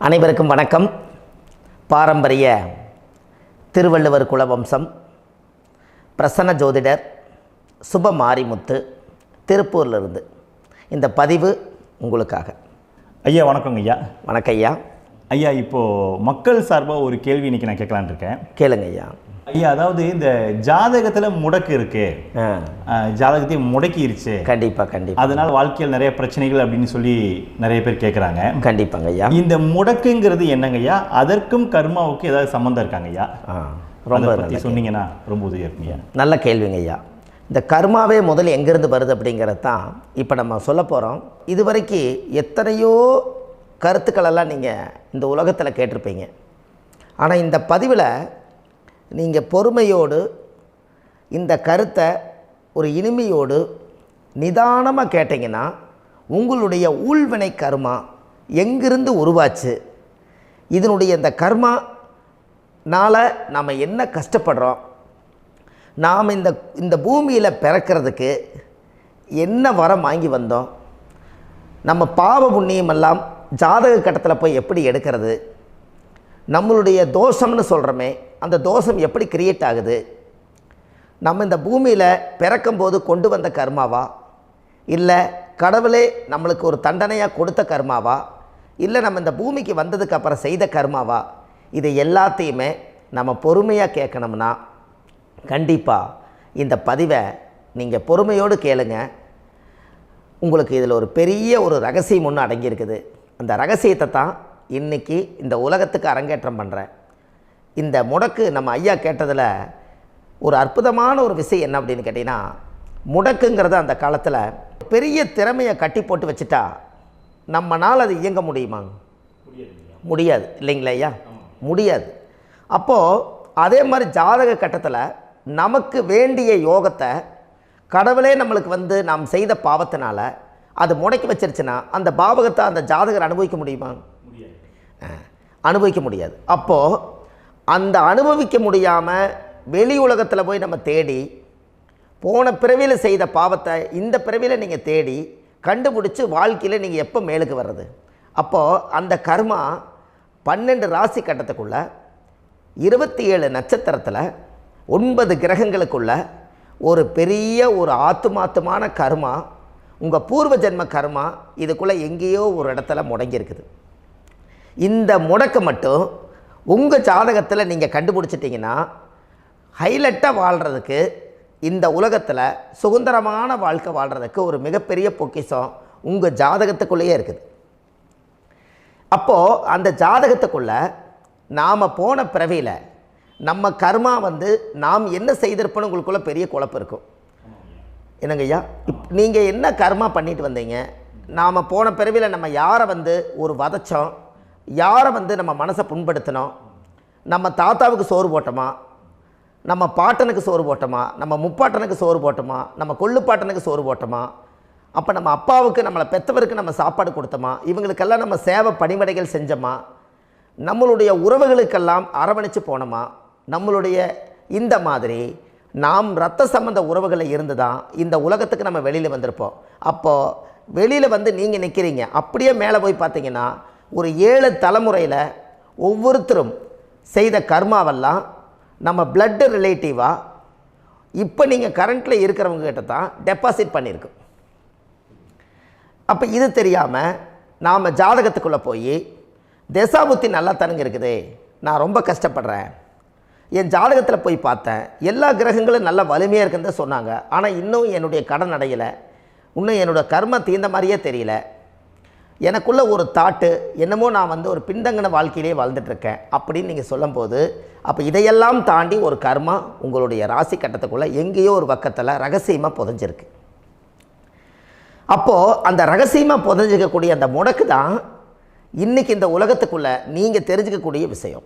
அனைவருக்கும் வணக்கம். பாரம்பரிய திருவள்ளுவர் குலவம்சம் பிரசன்ன ஜோதிடர் சுப மாரிமுத்து திருப்பூரிலிருந்து இந்த பதிவு உங்களுக்காக. ஐயா வணக்கங்க ஐயா. வணக்கம் ஐயா. ஐயா இப்போது மக்கள் சார்பாக ஒரு கேள்வி இன்றைக்கி நான் கேட்கலான் இருக்கேன். கேளுங்க ஐயா. ஐயா அதாவது இந்த ஜாதகத்தில் முடக்கு இருக்கு, ஜாதகத்தையும் முடக்கிருச்சு, கண்டிப்பாக அதனால் வாழ்க்கையில் நிறைய பிரச்சனைகள் அப்படின்னு சொல்லி நிறைய பேர் கேட்குறாங்க. கண்டிப்பாங்க ஐயா. இந்த முடக்குங்கிறது என்னங்க ஐயா? அதற்கும் கர்மாவுக்கு ஏதாவது சம்மந்தம் இருக்காங்க ஐயா? ரொம்ப பற்றி சொன்னீங்கன்னா ரொம்ப உதவியாக இருக்குங்க. நல்ல கேள்விங்க ஐயா. இந்த கர்மாவே முதல்ல எங்கேருந்து வருது அப்படிங்கிறது தான் இப்போ நம்ம சொல்ல போகிறோம். இதுவரைக்கும் எத்தனையோ கருத்துக்களெல்லாம் நீங்கள் இந்த உலகத்தில் கேட்டிருப்பீங்க. ஆனால் இந்த பதிவில் நீங்கள் பொறுமையோடு இந்த கருத்தை ஒரு இனிமையோடு நிதானமாக கேட்டிங்கன்னா உங்களுடைய ஊழ்வினை கர்மா எங்கிருந்து உருவாச்சு, இதனுடைய இந்த கர்மானால் நாம் என்ன கஷ்டப்படுறோம், நாம் இந்த பூமியில் பிறக்கிறதுக்கு என்ன வரம் வாங்கி வந்தோம், நம்ம பாவ புண்ணியமெல்லாம் ஜாதக கட்டத்தில் போய் எப்படி எடுக்கிறது, நம்மளுடைய தோஷம்னு சொல்கிறோமே அந்த தோஷம் எப்படி கிரியேட் ஆகுது, நம்ம இந்த பூமியில் பிறக்கும்போது கொண்டு வந்த கர்மாவா, இல்லை கடவுளே நம்மளுக்கு ஒரு தண்டனையாக கொடுத்த கர்மாவா, இல்லை நம்ம இந்த பூமிக்கு வந்ததுக்கு அப்புறம் செய்த கர்மாவா, இது எல்லாத்தையுமே நம்ம பொறுமையாக கேட்கணும்னா கண்டிப்பாக இந்த பதிவை நீங்கள் பொறுமையோடு கேளுங்க. உங்களுக்கு இதில் ஒரு பெரிய ஒரு ரகசியம் ஒன்று அடங்கியிருக்குது. அந்த ரகசியத்தை தான் இன்றைக்கி இந்த உலகத்துக்கு அரங்கேற்றம் பண்ணுறேன். இந்த முடக்கு நம்ம ஐயா கேட்டதில் ஒரு அற்புதமான ஒரு விஷயம் என்ன அப்படின்னு கேட்டிங்கன்னா, முடக்குங்கிறது அந்த காலத்தில் பெரிய திறமையை கட்டி போட்டு வச்சுட்டா நம்மனால் அது இயங்க முடியுமா? முடியாது இல்லைங்களா ஐயா? முடியாது. அப்போது அதே மாதிரி ஜாதக கட்டத்தில் நமக்கு வேண்டிய யோகத்தை கடவுளே நம்மளுக்கு நாம் செய்த பாவத்தினால அது முடக்கி வச்சிருச்சுன்னா அந்த பாவகத்தை அந்த ஜாதகர் அனுபவிக்க முடியுமா? அனுபவிக்க முடியாது. அப்போது அந்த அனுபவிக்க முடியாமல் வெளி உலகத்தில் போய் நம்ம தேடி போன பிறவியில் செய்த பாவத்தை இந்த பிறவியில் நீங்கள் தேடி கண்டுபிடிச்சி வாழ்க்கையில் நீங்கள் எப்போ மேலுக்கு வர்றது? அப்போது அந்த கர்மா 12 ராசி கட்டத்துக்குள்ள 27 நட்சத்திரத்தில் 9 கிரகங்களுக்குள்ள ஒரு பெரிய ஒரு ஆத்துமாத்துமான கர்மா, உங்கள் பூர்வ ஜென்ம கர்மா இதுக்குள்ளே எங்கேயோ ஒரு இடத்துல முடங்கியிருக்குது. இந்த முடக்க மட்டும் உங்கள் ஜாதகத்தில் நீங்கள் கண்டுபிடிச்சிட்டிங்கன்னா ஹைலைட்டாக வாழ்கிறதுக்கு, இந்த உலகத்தில் சுதந்திரமான வாழ்க்கை வாழ்கிறதுக்கு ஒரு மிகப்பெரிய பொக்கிஷம் உங்கள் ஜாதகத்துக்குள்ளேயே இருக்குது. அப்போது அந்த ஜாதகத்துக்குள்ளே நாம் போன பிறவியில் நம்ம கர்மா நாம் என்ன செய்திருப்போன்னு உங்களுக்குள்ளே பெரிய குழப்பம் இருக்கும். என்னங்க ஐயா, நீங்கள் என்ன கர்மா பண்ணிட்டு வந்தீங்க, நாம் போன பிறவியில் நம்ம யாரை ஒரு வதச்சோம், யாரை நம்ம மனசை புண்படுத்தினோம், நம்ம தாத்தாவுக்கு சோறு போட்டோமா, நம்ம பாட்டனுக்கு சோறு போட்டோமா, நம்ம முப்பாட்டனுக்கு சோறு போட்டோமா, நம்ம கொள்ளுப்பாட்டனுக்கு சோறு போட்டோமா, அப்போ நம்ம அப்பாவுக்கு நம்மளை பெற்றவருக்கு நம்ம சாப்பாடு கொடுத்தோமா, இவங்களுக்கெல்லாம் நம்ம சேவை பணிமடைகள் செஞ்சோமா, நம்மளுடைய உறவுகளுக்கெல்லாம் அரவணைச்சு போனோமா, நம்மளுடைய இந்த மாதிரி நாம் இரத்த சம்பந்த உறவுகளை இருந்து தான் இந்த உலகத்துக்கு நம்ம வெளியில் வந்திருப்போம். அப்போது வெளியில் நீங்கள் நிற்கிறீங்க, அப்படியே மேலே போய் பார்த்தீங்கன்னா ஒரு 7 தலைமுறையில் ஒவ்வொருத்தரும் செய்த கர்மாவெல்லாம் நம்ம பிளட்டு ரிலேட்டிவாக இப்போ நீங்கள் கரண்ட்டில் இருக்கிறவங்க கிட்ட தான் டெபாசிட் பண்ணியிருக்கோம். அப்போ இது தெரியாமல் நாம் ஜாதகத்துக்குள்ளே போய் தசாபுத்தி நல்லா தனுங்க இருக்குது, நான் ரொம்ப கஷ்டப்படுறேன், என் ஜாதகத்தில் போய் பார்த்தேன் எல்லா கிரகங்களும் நல்ல வலிமையாக இருக்குன்னு தான் சொன்னாங்க, ஆனால் இன்னும் என்னுடைய கடன் அடையலை, இன்னும் என்னோடய கர்ம தீர்ந்த மாதிரியே தெரியல, எனக்குள்ளே ஒரு தாட்டு என்னமோ நான் ஒரு பின்தங்கின வாழ்க்கையிலே வாழ்ந்துட்டுருக்கேன் அப்படின்னு நீங்கள் சொல்லும்போது, அப்போ இதையெல்லாம் தாண்டி ஒரு கர்மா உங்களுடைய ராசி கட்டத்துக்குள்ளே எங்கேயோ ஒரு பக்கத்தில் ரகசியமாக புதைஞ்சிருக்கு. அப்போது அந்த ரகசியமாக புதைஞ்சிக்கக்கூடிய அந்த முடக்கு தான் இன்றைக்கி இந்த உலகத்துக்குள்ளே நீங்கள் தெரிஞ்சுக்கக்கூடிய விஷயம்.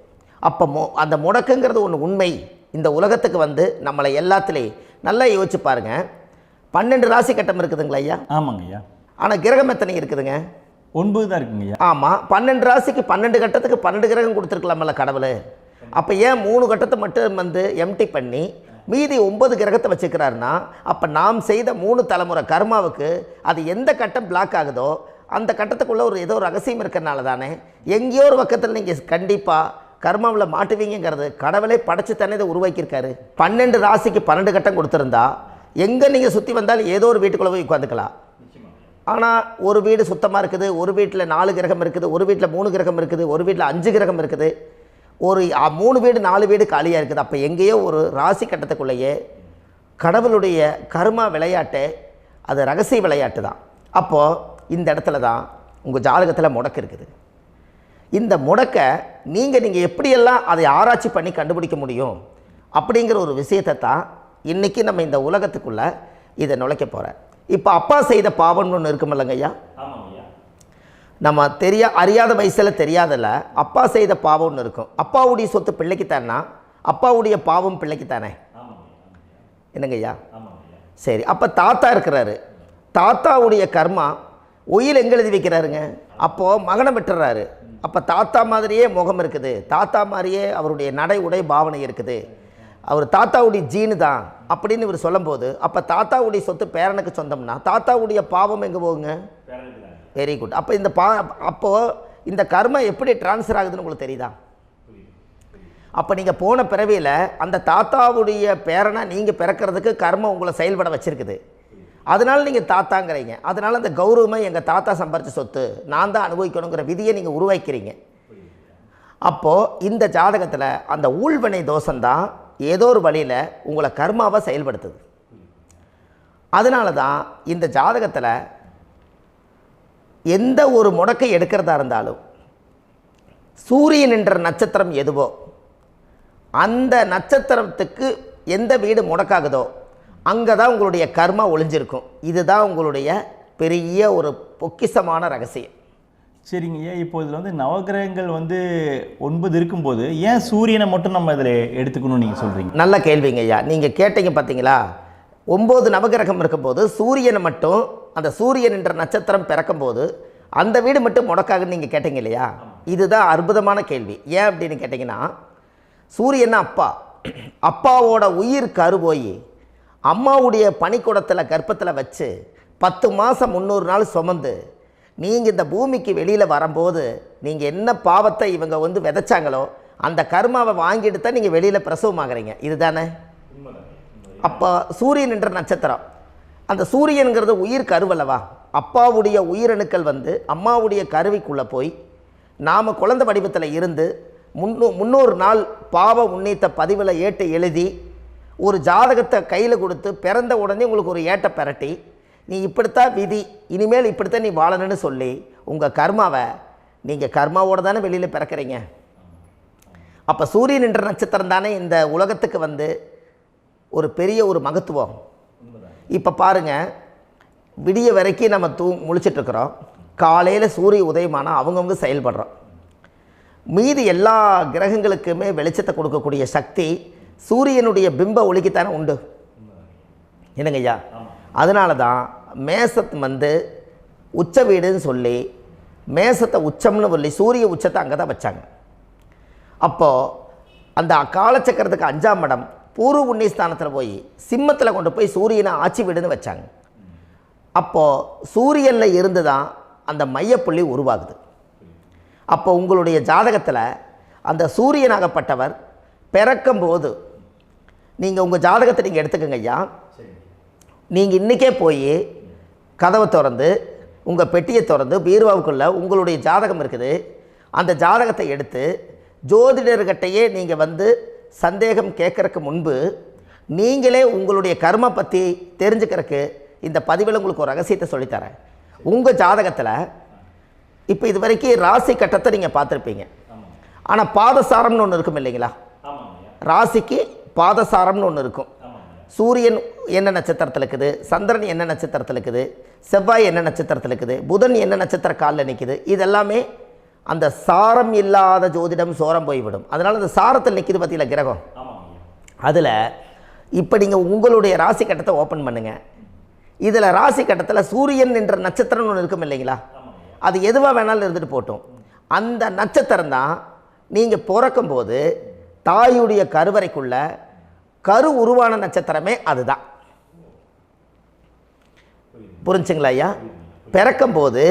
அப்போ அந்த முடக்குங்கிறது ஒன்று உண்மை. இந்த உலகத்துக்கு நம்மளை எல்லாத்துலேயும் நல்லா யோசிச்சு பாருங்கள். 12 ராசி கட்டம் இருக்குதுங்களா ஐயா? ஆமாங்க ஐயா. ஆனால் கிரகம் எத்தனை இருக்குதுங்க? 9 தான் இருக்குங்க ஐயா. ஆமாம், 12 ராசிக்கு 12 கட்டத்துக்கு 12 கிரகம் கொடுத்துருக்கலாமல்ல கடவுள். அப்போ ஏன் 3 கட்டத்தை மட்டும் எம்டி பண்ணி மீதி 9 கிரகத்தை வச்சுக்கிறாருன்னா, அப்போ நாம் செய்த 3 தலைமுறை கர்மாவுக்கு அது எந்த கட்டம் பிளாக் ஆகுதோ அந்த கட்டத்துக்குள்ளே ஏதோ ஒரு ரகசியம் இருக்கிறனால தானே எங்கேயோ ஒரு பக்கத்தில் நீங்கள் கண்டிப்பாக கர்மாவில் மாட்டுவீங்கிறது கடவுளே படைச்சு தானே இதை உருவாக்கியிருக்காரு. 12 ராசிக்கு 12 கட்டம் கொடுத்துருந்தா எங்கே நீங்கள் சுற்றி வந்தாலும் ஏதோ ஒரு வீட்டுக்குள்ளே போய் உட்காந்துக்கலாம். ஆனால் ஒரு வீடு சுத்தமாக இருக்குது, ஒரு வீட்டில் 4 கிரகம் இருக்குது, ஒரு வீட்டில் 3 கிரகம் இருக்குது, ஒரு வீட்டில் 5 கிரகம் இருக்குது, ஒரு 3 வீடு 4 வீடு காலியாக இருக்குது. அப்போ எங்கேயோ ஒரு ராசி கட்டத்துக்குள்ளேயே கடவுளுடைய கர்மா விளையாட்டு, அது ரகசிய விளையாட்டு தான். அப்போது இந்த இடத்துல தான் உங்கள் ஜாதகத்தில் முடக்கு இருக்குது. இந்த முடக்கை நீங்கள் எப்படியெல்லாம் அதை ஆராய்ச்சி பண்ணி கண்டுபிடிக்க முடியும் அப்படிங்கிற ஒரு விஷயத்தை தான் இன்றைக்கி நம்ம இந்த உலகத்துக்குள்ளே இதை நுழைக்க போகிறேன். இப்போ அப்பா செய்த பாவம்னு ஒன்று இருக்குமில்லங்க ஐயா, நம்ம அறியாத வயசில் தெரியாதில்ல, அப்பா செய்த பாவம்னு இருக்கும். அப்பாவுடைய சொத்து பிள்ளைக்குத்தானா, அப்பாவுடைய பாவம் பிள்ளைக்குத்தானே, என்னங்க ஐயா? சரி, அப்போ தாத்தா இருக்கிறாரு, தாத்தாவுடைய கர்மா உயிர் எங்கே எழுதி வைக்கிறாருங்க? அப்போது மகனை விட்டுறாரு. அப்போ தாத்தா மாதிரியே முகம் இருக்குது, தாத்தா மாதிரியே அவருடைய நடை உடை பாவனை இருக்குது, அவர் தாத்தாவுடைய ஜீனு தான் அப்படின்னு இவர் சொல்லும்போது, அப்போ தாத்தாவுடைய சொத்து பேரனுக்கு சொந்தம்னா தாத்தாவுடைய பாவம் எங்கே போகுங்க? Very good. அப்போ அப்போது இந்த கர்மா எப்படி டிரான்ஸ்ஃபர் ஆகுதுன்னு உங்களுக்கு தெரியுதா? அப்போ நீங்கள் போன பிறவியில் அந்த தாத்தாவுடைய பேரனை நீங்கள் பிறக்கிறதுக்கு கர்மம் உங்களை செயல்பட வச்சுருக்குது. அதனால் நீங்கள் தாத்தாங்கிறீங்க. அதனால் அந்த கௌரவமாக எங்கள் தாத்தா சம்பாரித்த சொத்து நான் தான் அனுபவிக்கணுங்கிற விதியை நீங்கள் உருவாக்கிறீங்க. அப்போது இந்த ஜாதகத்தில் அந்த ஊழ்வினை தோஷந்தான் ஏதோ ஒரு வழியில் உங்களை கர்மாவை செயல்படுத்துது. அதனால தான் இந்த ஜாதகத்தில் எந்த ஒரு முடக்கை எடுக்கிறதா இருந்தாலும் சூரியன் என்ற நட்சத்திரம் எதுவோ அந்த நட்சத்திரத்துக்கு எந்த வீடு முடக்காகுதோ அங்கே தான் உங்களுடைய கர்மா ஒளிஞ்சிருக்கும். இதுதான் உங்களுடைய பெரிய ஒரு பொக்கிஷமான ரகசியம். சரிங்க ஐயா, இப்போ இதில் நவகிரகங்கள் 9 இருக்கும்போது ஏன் சூரியனை மட்டும் நம்ம இதில் எடுத்துக்கணும்னு நீங்கள் சொல்கிறீங்க? நல்ல கேள்விங்க ஐயா. நீங்கள் கேட்டீங்க பார்த்தீங்களா, 9 நவகிரகம் இருக்கும்போது சூரியனை மட்டும், அந்த சூரியன் என்ற நட்சத்திரம் பிறக்கும்போது அந்த வீடு மட்டும் முடக்காகுன்னு நீங்கள் கேட்டீங்க இல்லையா? இதுதான் அற்புதமான கேள்வி. ஏன் அப்படின்னு கேட்டிங்கன்னா, சூரியன் அப்பாவோட உயிர் கரு போய் அம்மாவுடைய பனிக்கூடத்தில் கர்ப்பத்தில் வச்சு 10 மாதம் 300 நாள் சுமந்து நீங்கள் இந்த பூமிக்கு வெளியில் வரும்போது நீங்கள் என்ன பாவத்தை இவங்க விதைச்சாங்களோ அந்த கர்மாவை வாங்கிட்டு தான் நீங்கள் வெளியில் பிரசவமாகறீங்க. இதுதானே? அப்போ சூரியன் என்ற நட்சத்திரம், அந்த சூரியனுங்கிறது உயிர் கருவல்லவா, அப்பாவுடைய உயிரணுக்கள் அம்மாவுடைய கருவிக்குள்ளே போய் நாம் குழந்தை வடிவத்தில் இருந்து 300 நாள் பாவ உன்னித்த பதிவில் ஏட்டு எழுதி ஒரு ஜாதகத்தை கையில் கொடுத்து பிறந்த உடனே உங்களுக்கு ஒரு ஏட்டை பெரட்டி நீ இப்படித்தான் விதி, இனிமேல் இப்படித்தான் நீ வாழணும்னு சொல்லி உங்கள் கர்மாவை நீங்கள் கர்மாவோடு தானே வெளியில் பிறக்கிறீங்க. அப்போ சூரியன் என்ற நட்சத்திரம் தானே இந்த உலகத்துக்கு ஒரு பெரிய ஒரு மகத்துவம். இப்போ பாருங்கள், விடிய வரைக்கும் நம்ம முழிச்சிட்ருக்குறோம், காலையில் சூரிய உதயமானால் அவங்கவுங்க செயல்படுறோம். மீதி எல்லா கிரகங்களுக்குமே வெளிச்சத்தை கொடுக்கக்கூடிய சக்தி சூரியனுடைய பிம்ப ஒளிக்குத்தானே உண்டு, என்னங்க ஐயா? அதனால தான் மேசத்து உச்ச வீடுன்னு சொல்லி மேசத்தை உச்சம்னு சொல்லி சூரிய உச்சத்தை அங்கே தான் வச்சாங்க. அப்போது அந்த காலச்சக்கரத்துக்கு 5ஆம் இடம் பூர்வ புண்ணியஸ்தானத்தில் போய் சிம்மத்தில் கொண்டு போய் சூரியனை ஆட்சி வீடுன்னு வச்சாங்க. அப்போது சூரியனில் இருந்து தான் அந்த மையப்புள்ளி உருவாகுது. அப்போ உங்களுடைய ஜாதகத்தில் அந்த சூரியனாகப்பட்டவர் பிறக்கும்போது நீங்கள் உங்கள் ஜாதகத்தை நீங்கள் எடுத்துக்கங்க ஐயா. நீங்கள் இன்றைக்கே போய் கதவை திறந்து உங்கள் பெட்டியை திறந்து பீர்வாவுக்குள்ளே உங்களுடைய ஜாதகம் இருக்குது, அந்த ஜாதகத்தை எடுத்து ஜோதிடர்கிட்டையே நீங்கள் சந்தேகம் கேட்குறக்கு முன்பு நீங்களே உங்களுடைய கர்ம பற்றி தெரிஞ்சுக்கிறதுக்கு இந்த பதிவில் உங்களுக்கு ஒரு ரகசியத்தை சொல்லித்தரேன். உங்கள் ஜாதகத்தில் இப்போ இது வரைக்கும் ராசி கட்டத்தை நீங்கள் பார்த்துருப்பீங்க, ஆனால் பாதசாரம்னு ஒன்று இருக்கும் இல்லைங்களா? ராசிக்கு பாதசாரம்னு ஒன்று இருக்கும். சூரியன் என்ன நட்சத்திரத்தில் இருக்குது, சந்திரன் என்ன நட்சத்திரத்தில் இருக்குது, செவ்வாய் என்ன நட்சத்திரத்தில் இருக்குது, புதன் என்ன நட்சத்திர காலில் நிற்குது, இதெல்லாமே அந்த சாரம் இல்லாத ஜோதிடம் சோரம் போய்விடும். அதனால் அந்த சாரத்தில் நிற்கிது பார்த்தீங்களா கிரகம், அதில் இப்போ நீங்கள் உங்களுடைய ராசி கட்டத்தை ஓப்பன் பண்ணுங்கள். இதில் ராசி கட்டத்தில் சூரியன் என்ற நட்சத்திரம்னு ஒன்று இருக்கும் இல்லைங்களா? அது எதுவாக வேணாலும் இருந்துட்டு போட்டோம். அந்த நட்சத்திரம் தான் நீங்கள் பிறக்கும்போது தாயுடைய கருவறைக்குள்ள கரு உருவான நட்சத்திரமே அதுதான். புரிஞ்சுங்களா ஐயா? பிறக்கும்போது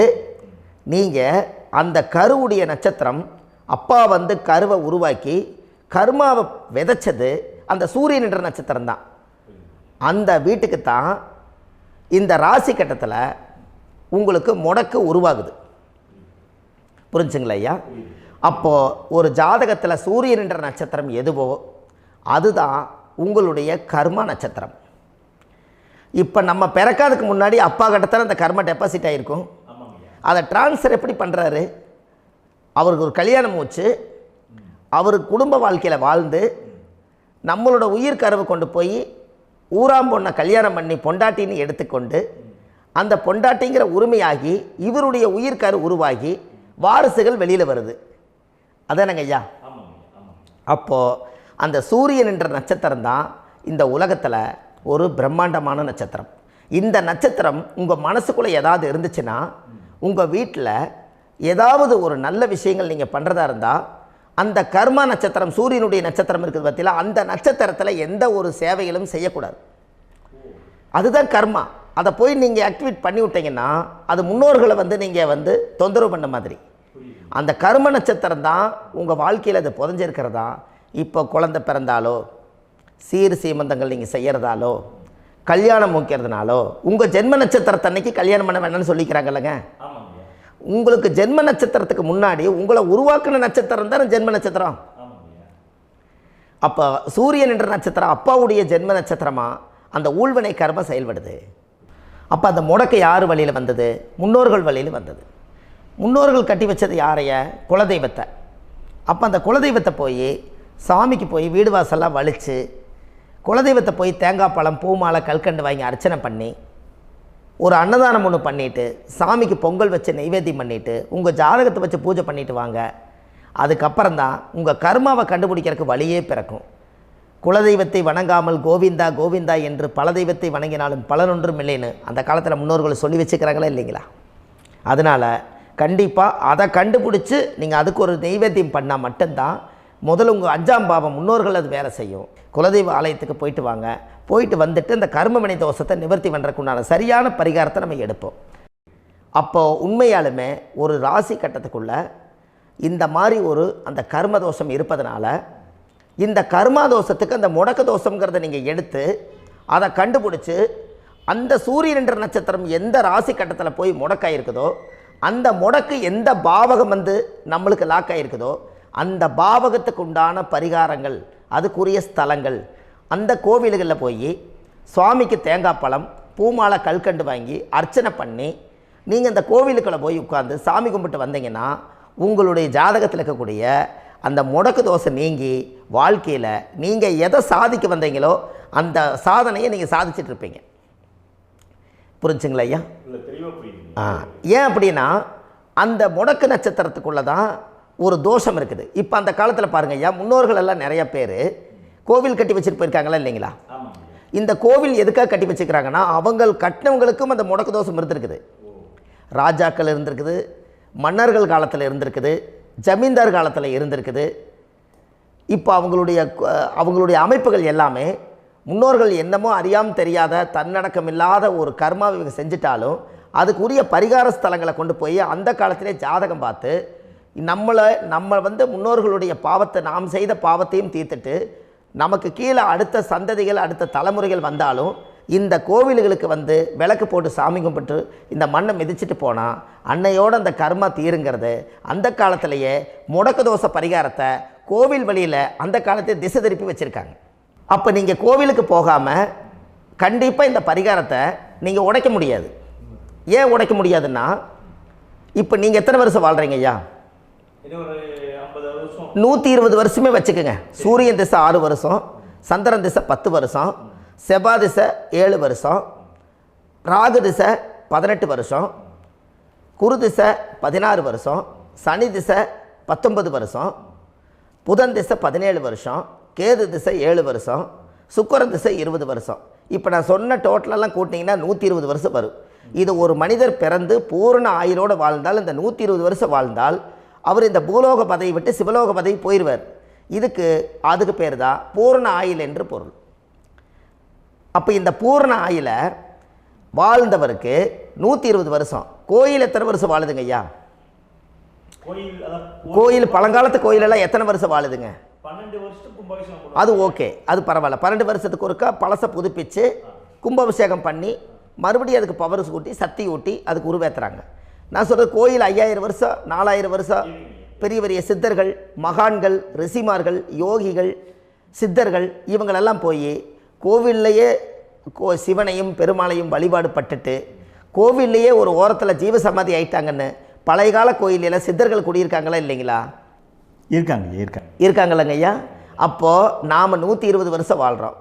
நீங்கள் அந்த கருவுடைய நட்சத்திரம் அப்பா வந்து கருவை உருவாக்கி கர்மாவை விதைச்சது அந்த சூரியன் என்ற நட்சத்திரம் தான். அந்த வீட்டுக்கு தான் இந்த ராசி கட்டத்தில் உங்களுக்கு முடக்கு உருவாகுது. புரிஞ்சுங்களா ஐயா? அப்போது ஒரு ஜாதகத்தில் சூரியன் என்ற நட்சத்திரம் எதுவோ அதுதான் உங்களுடைய கர்மா நட்சத்திரம். இப்போ நம்ம பிறக்காதுக்கு முன்னாடி அப்பா கட்டத்தில் அந்த கர்மா டெபாசிட் ஆகிருக்கும். அதை ட்ரான்ஸ்ஃபர் எப்படி பண்ணுறாரு? அவருக்கு ஒரு கல்யாணம் வச்சு அவர் குடும்ப வாழ்க்கையில் வாழ்ந்து நம்மளோட உயிர் கருவை கொண்டு போய் ஊராம் பொண்ணை கல்யாணம் பண்ணி பொண்டாட்டின்னு எடுத்துக்கொண்டு அந்த பொண்டாட்டிங்கிற உரிமையாகி இவருடைய உயிர் கரு உருவாகி வாரிசுகள் வெளியில் வருது. அதானங்க ஐயா? அப்போது அந்த சூரியன் என்ற நட்சத்திரம் தான் இந்த உலகத்தில் ஒரு பிரம்மாண்டமான நட்சத்திரம். இந்த நட்சத்திரம் உங்கள் மனசுக்குள்ளே ஏதாவது இருந்துச்சுன்னா உங்கள் வீட்டில் ஏதாவது ஒரு நல்ல விஷயங்கள் நீங்கள் பண்ணுறதா இருந்தால் அந்த கர்மா நட்சத்திரம் சூரியனுடைய நட்சத்திரம் இருக்குது பார்த்தீங்களா, அந்த நட்சத்திரத்தில் எந்த ஒரு சேவைகளும் செய்யக்கூடாது. அதுதான் கர்மா. அதை போய் நீங்கள் ஆக்டிவேட் பண்ணி விட்டீங்கன்னா அது முன்னோர்களை வந்து நீங்கள் வந்து தொந்தரவு பண்ண மாதிரி. அந்த கர்ம நட்சத்திரம் தான் உங்கள் வாழ்க்கையில் அது புதஞ்சிருக்கிறதா. இப்போ குழந்தை பிறந்தாலோ சீர் சீமந்தங்கள் நீங்கள் செய்கிறதாலோ கல்யாணம் முக்கிறதுனாலோ உங்கள் ஜென்ம நட்சத்திரத்தன்னைக்கு கல்யாணம் பண்ண வேண்டாம்னு சொல்லிக்கிறாங்கல்லங்க. உங்களுக்கு ஜென்ம நட்சத்திரத்துக்கு முன்னாடி உங்களை உருவாக்குன நட்சத்திரம் தான் ஜென்ம நட்சத்திரம். அப்போ சூரியன் என்ற நட்சத்திரம் அப்பாவுடைய ஜென்ம நட்சத்திரமாக அந்த ஊழ்வினை கர்மம் செயல்படுது. அப்போ அந்த முடக்கு யார் வழியில் வந்தது? முன்னோர்கள் வழியில் வந்தது. முன்னோர்கள் கட்டி வச்சது யாரைய? குலதெய்வத்தை. அப்போ அந்த குலதெய்வத்தை போய் சாமிக்கு போய் வீடு வாசல்லாம் வலித்து குலதெய்வத்தை போய் தேங்காய் பழம் பூ மாலை கல்கண்டு வாங்கி அர்ச்சனை பண்ணி ஒரு அன்னதானம் ஒன்று பண்ணிவிட்டு சாமிக்கு பொங்கல் வச்சு நைவேத்தியம் பண்ணிவிட்டு உங்கள் ஜாதகத்தை வச்சு பூஜை பண்ணிவிட்டு வாங்க. அதுக்கப்புறம் தான் உங்கள் கர்மாவை கண்டுபிடிக்கிறதுக்கு வழியே பிறக்கும். குலதெய்வத்தை வணங்காமல் கோவிந்தா கோவிந்தா என்று பல தெய்வத்தை வணங்கினாலும் பலனொன்றும் இல்லைன்னு அந்த காலத்தில் முன்னோர்கள் சொல்லி வச்சுக்கிறாங்களா இல்லைங்களா? அதனால் கண்டிப்பாக அதை கண்டுபிடிச்சி நீங்கள் அதுக்கு ஒரு நைவேத்தியம் பண்ணால் மட்டும்தான் முதல்ல உங்கள் 5ஆம் பாவம் முன்னோர்கள் அது வேலை செய்யும். குலதெய்வ ஆலயத்துக்கு போயிட்டு வாங்க. போயிட்டு வந்துட்டு இந்த கர்மவினை தோஷத்தை நிவர்த்தி பண்ணுறதுக்குண்டான சரியான பரிகாரத்தை நம்ம எடுப்போம். அப்போது உண்மையாலுமே ஒரு ராசி கட்டத்துக்குள்ளே இந்த மாதிரி ஒரு அந்த கர்ம தோஷம் இருப்பதனால இந்த கர்மா தோஷத்துக்கு அந்த முடக்க தோஷங்கிறத நீங்கள் எடுத்து அதை கண்டுபிடிச்சி அந்த சூரியன் என்ற நட்சத்திரம் எந்த ராசி கட்டத்தில் போய் முடக்காயிருக்குதோ அந்த முடக்கு எந்த பாவகம் வந்து நம்மளுக்கு லாக் ஆகிருக்குதோ அந்த பாவகத்துக்கு உண்டான பரிகாரங்கள் அதுக்குரிய ஸ்தலங்கள் அந்த கோவில்களில் போய் சுவாமிக்கு தேங்காய் பழம் பூமாலை கல்கண்டு வாங்கி அர்ச்சனை பண்ணி நீங்கள் அந்த கோவிலுக்குள்ளே போய் உட்காந்து சாமி கும்பிட்டு வந்தீங்கன்னா உங்களுடைய ஜாதகத்தில் இருக்கக்கூடிய அந்த முடக்கு தோசை நீங்கி வாழ்க்கையில் நீங்கள் எதை சாதிக்க வந்தீங்களோ அந்த சாதனையை நீங்கள் சாதிச்சிட்ருப்பீங்க. புரிஞ்சுங்களா ஐயா? ஏன் அப்படின்னா அந்த முடக்கு நட்சத்திரத்துக்குள்ளே தான் ஒரு தோஷம் இருக்குது. இப்போ அந்த காலத்தில் பாருங்கள் ஐயா, முன்னோர்கள் எல்லாம் நிறைய பேர் கோவில் கட்டி வச்சுட்டு போயிருக்காங்களா இல்லைங்களா? இந்த கோவில் எதுக்காக கட்டி வச்சுக்கிறாங்கன்னா அவங்க கட்டினவங்களுக்கும் அந்த முடக்கு தோஷம் இருந்திருக்குது. ராஜாக்கள் இருந்திருக்குது, மன்னர்கள் காலத்தில் இருந்திருக்குது, ஜமீன்தார் காலத்தில் இருந்திருக்குது. இப்போ அவங்களுடைய அமைப்புகள் எல்லாமே முன்னோர்கள் என்னமோ அறியாமல் தெரியாத தன்னடக்கம் இல்லாத ஒரு கர்மாவை இவங்க செஞ்சிட்டாலும் அதுக்குரிய பரிகார ஸ்தலங்களை கொண்டு போய் அந்த காலத்திலே ஜாதகம் பார்த்து நம்ம வந்து முன்னோர்களுடைய பாவத்தை நாம் செய்த பாவத்தையும் தீர்த்துட்டு நமக்கு கீழே அடுத்த சந்ததிகள் அடுத்த தலைமுறைகள் வந்தாலும் இந்த கோவில்களுக்கு வந்து விளக்கு போட்டு சாமி கும்பிட்டு இந்த மண்ணை மிதிச்சிட்டு போனால் அன்னையோடு அந்த கர்மா தீருங்கிறது அந்த காலத்திலேயே முடக்க தோஷ பரிகாரத்தை கோவில் வழியில் அந்த காலத்தை திசை திருப்பி வச்சுருக்காங்க. அப்போ நீங்கள் கோவிலுக்கு போகாமல் கண்டிப்பாக இந்த பரிகாரத்தை நீங்கள் உடைக்க முடியாது. ஏன் உடைக்க முடியாதுன்னா இப்போ நீங்கள் எத்தனை வருஷம் வாழ்கிறீங்க ஐயா? 120 வருஷமே வச்சுக்கோங்க. சூரியன் திசை 6 வருஷம், சந்திரன் திசை 10 வருஷம், செவ்வாய் திசை 7 வருஷம், ராகு திசை 18 வருஷம், குரு திசை 16 வருஷம், சனி திசை 19 வருஷம், புதன் திசை 17 வருஷம், கேது திசை 7 வருஷம், சுக்கிரன் திசை 20 வருஷம். இப்போ நான் சொன்ன டோட்டலெல்லாம் கூட்டிங்கன்னா 120 வருஷம் வரும். இது ஒரு மனிதர் பிறந்து பூரண ஆயுளோடு வாழ்ந்தால் இந்த 120 வருஷம் வாழ்ந்தால் அவர் இந்த பூலோக பதவி விட்டு சிவலோக பதவி போயிடுவார். அதுக்கு பேர் தான் பூரண ஆயுள் என்று பொருள். அப்போ இந்த பூரண ஆயுளை வாழ்ந்தவருக்கு 120 வருஷம். கோயில் எத்தனை வருஷம் வாழுதுங்க ஐயா? கோயில் பழங்காலத்து கோயிலெல்லாம் எத்தனை வருஷம் வாழுதுங்க? 12 வருஷத்துக்கு கும்பாபிஷேகம். அது ஓகே, அது பரவாயில்ல. 12 வருஷத்துக்கு ஒருக்கா பழசை புதுப்பிச்சு கும்பாபிஷேகம் பண்ணி மறுபடியும் அதுக்கு பவர் ஊட்டி சக்தி ஊட்டி அதுக்கு உருவேற்றுறாங்க. நான் சொல்கிறது கோயில் 5000 வருஷம் 4000 வருஷம் பெரிய பெரிய சித்தர்கள், மகான்கள், ரிஷிமார்கள், யோகிகள், சித்தர்கள் இவங்களெல்லாம் போய் கோவில்லையே சிவனையும் பெருமாளையும் வழிபாடு பட்டுட்டு கோவில்லையே ஒரு ஓரத்தில் ஜீவசமாதி ஆயிட்டாங்கன்னு பழைய கால கோயிலில் சித்தர்கள் குடியிருக்காங்களா இல்லைங்களா? இருக்காங்கல்லங்க ஐயா. அப்போது நாம் 120 வருஷம் வாழ்கிறோம்,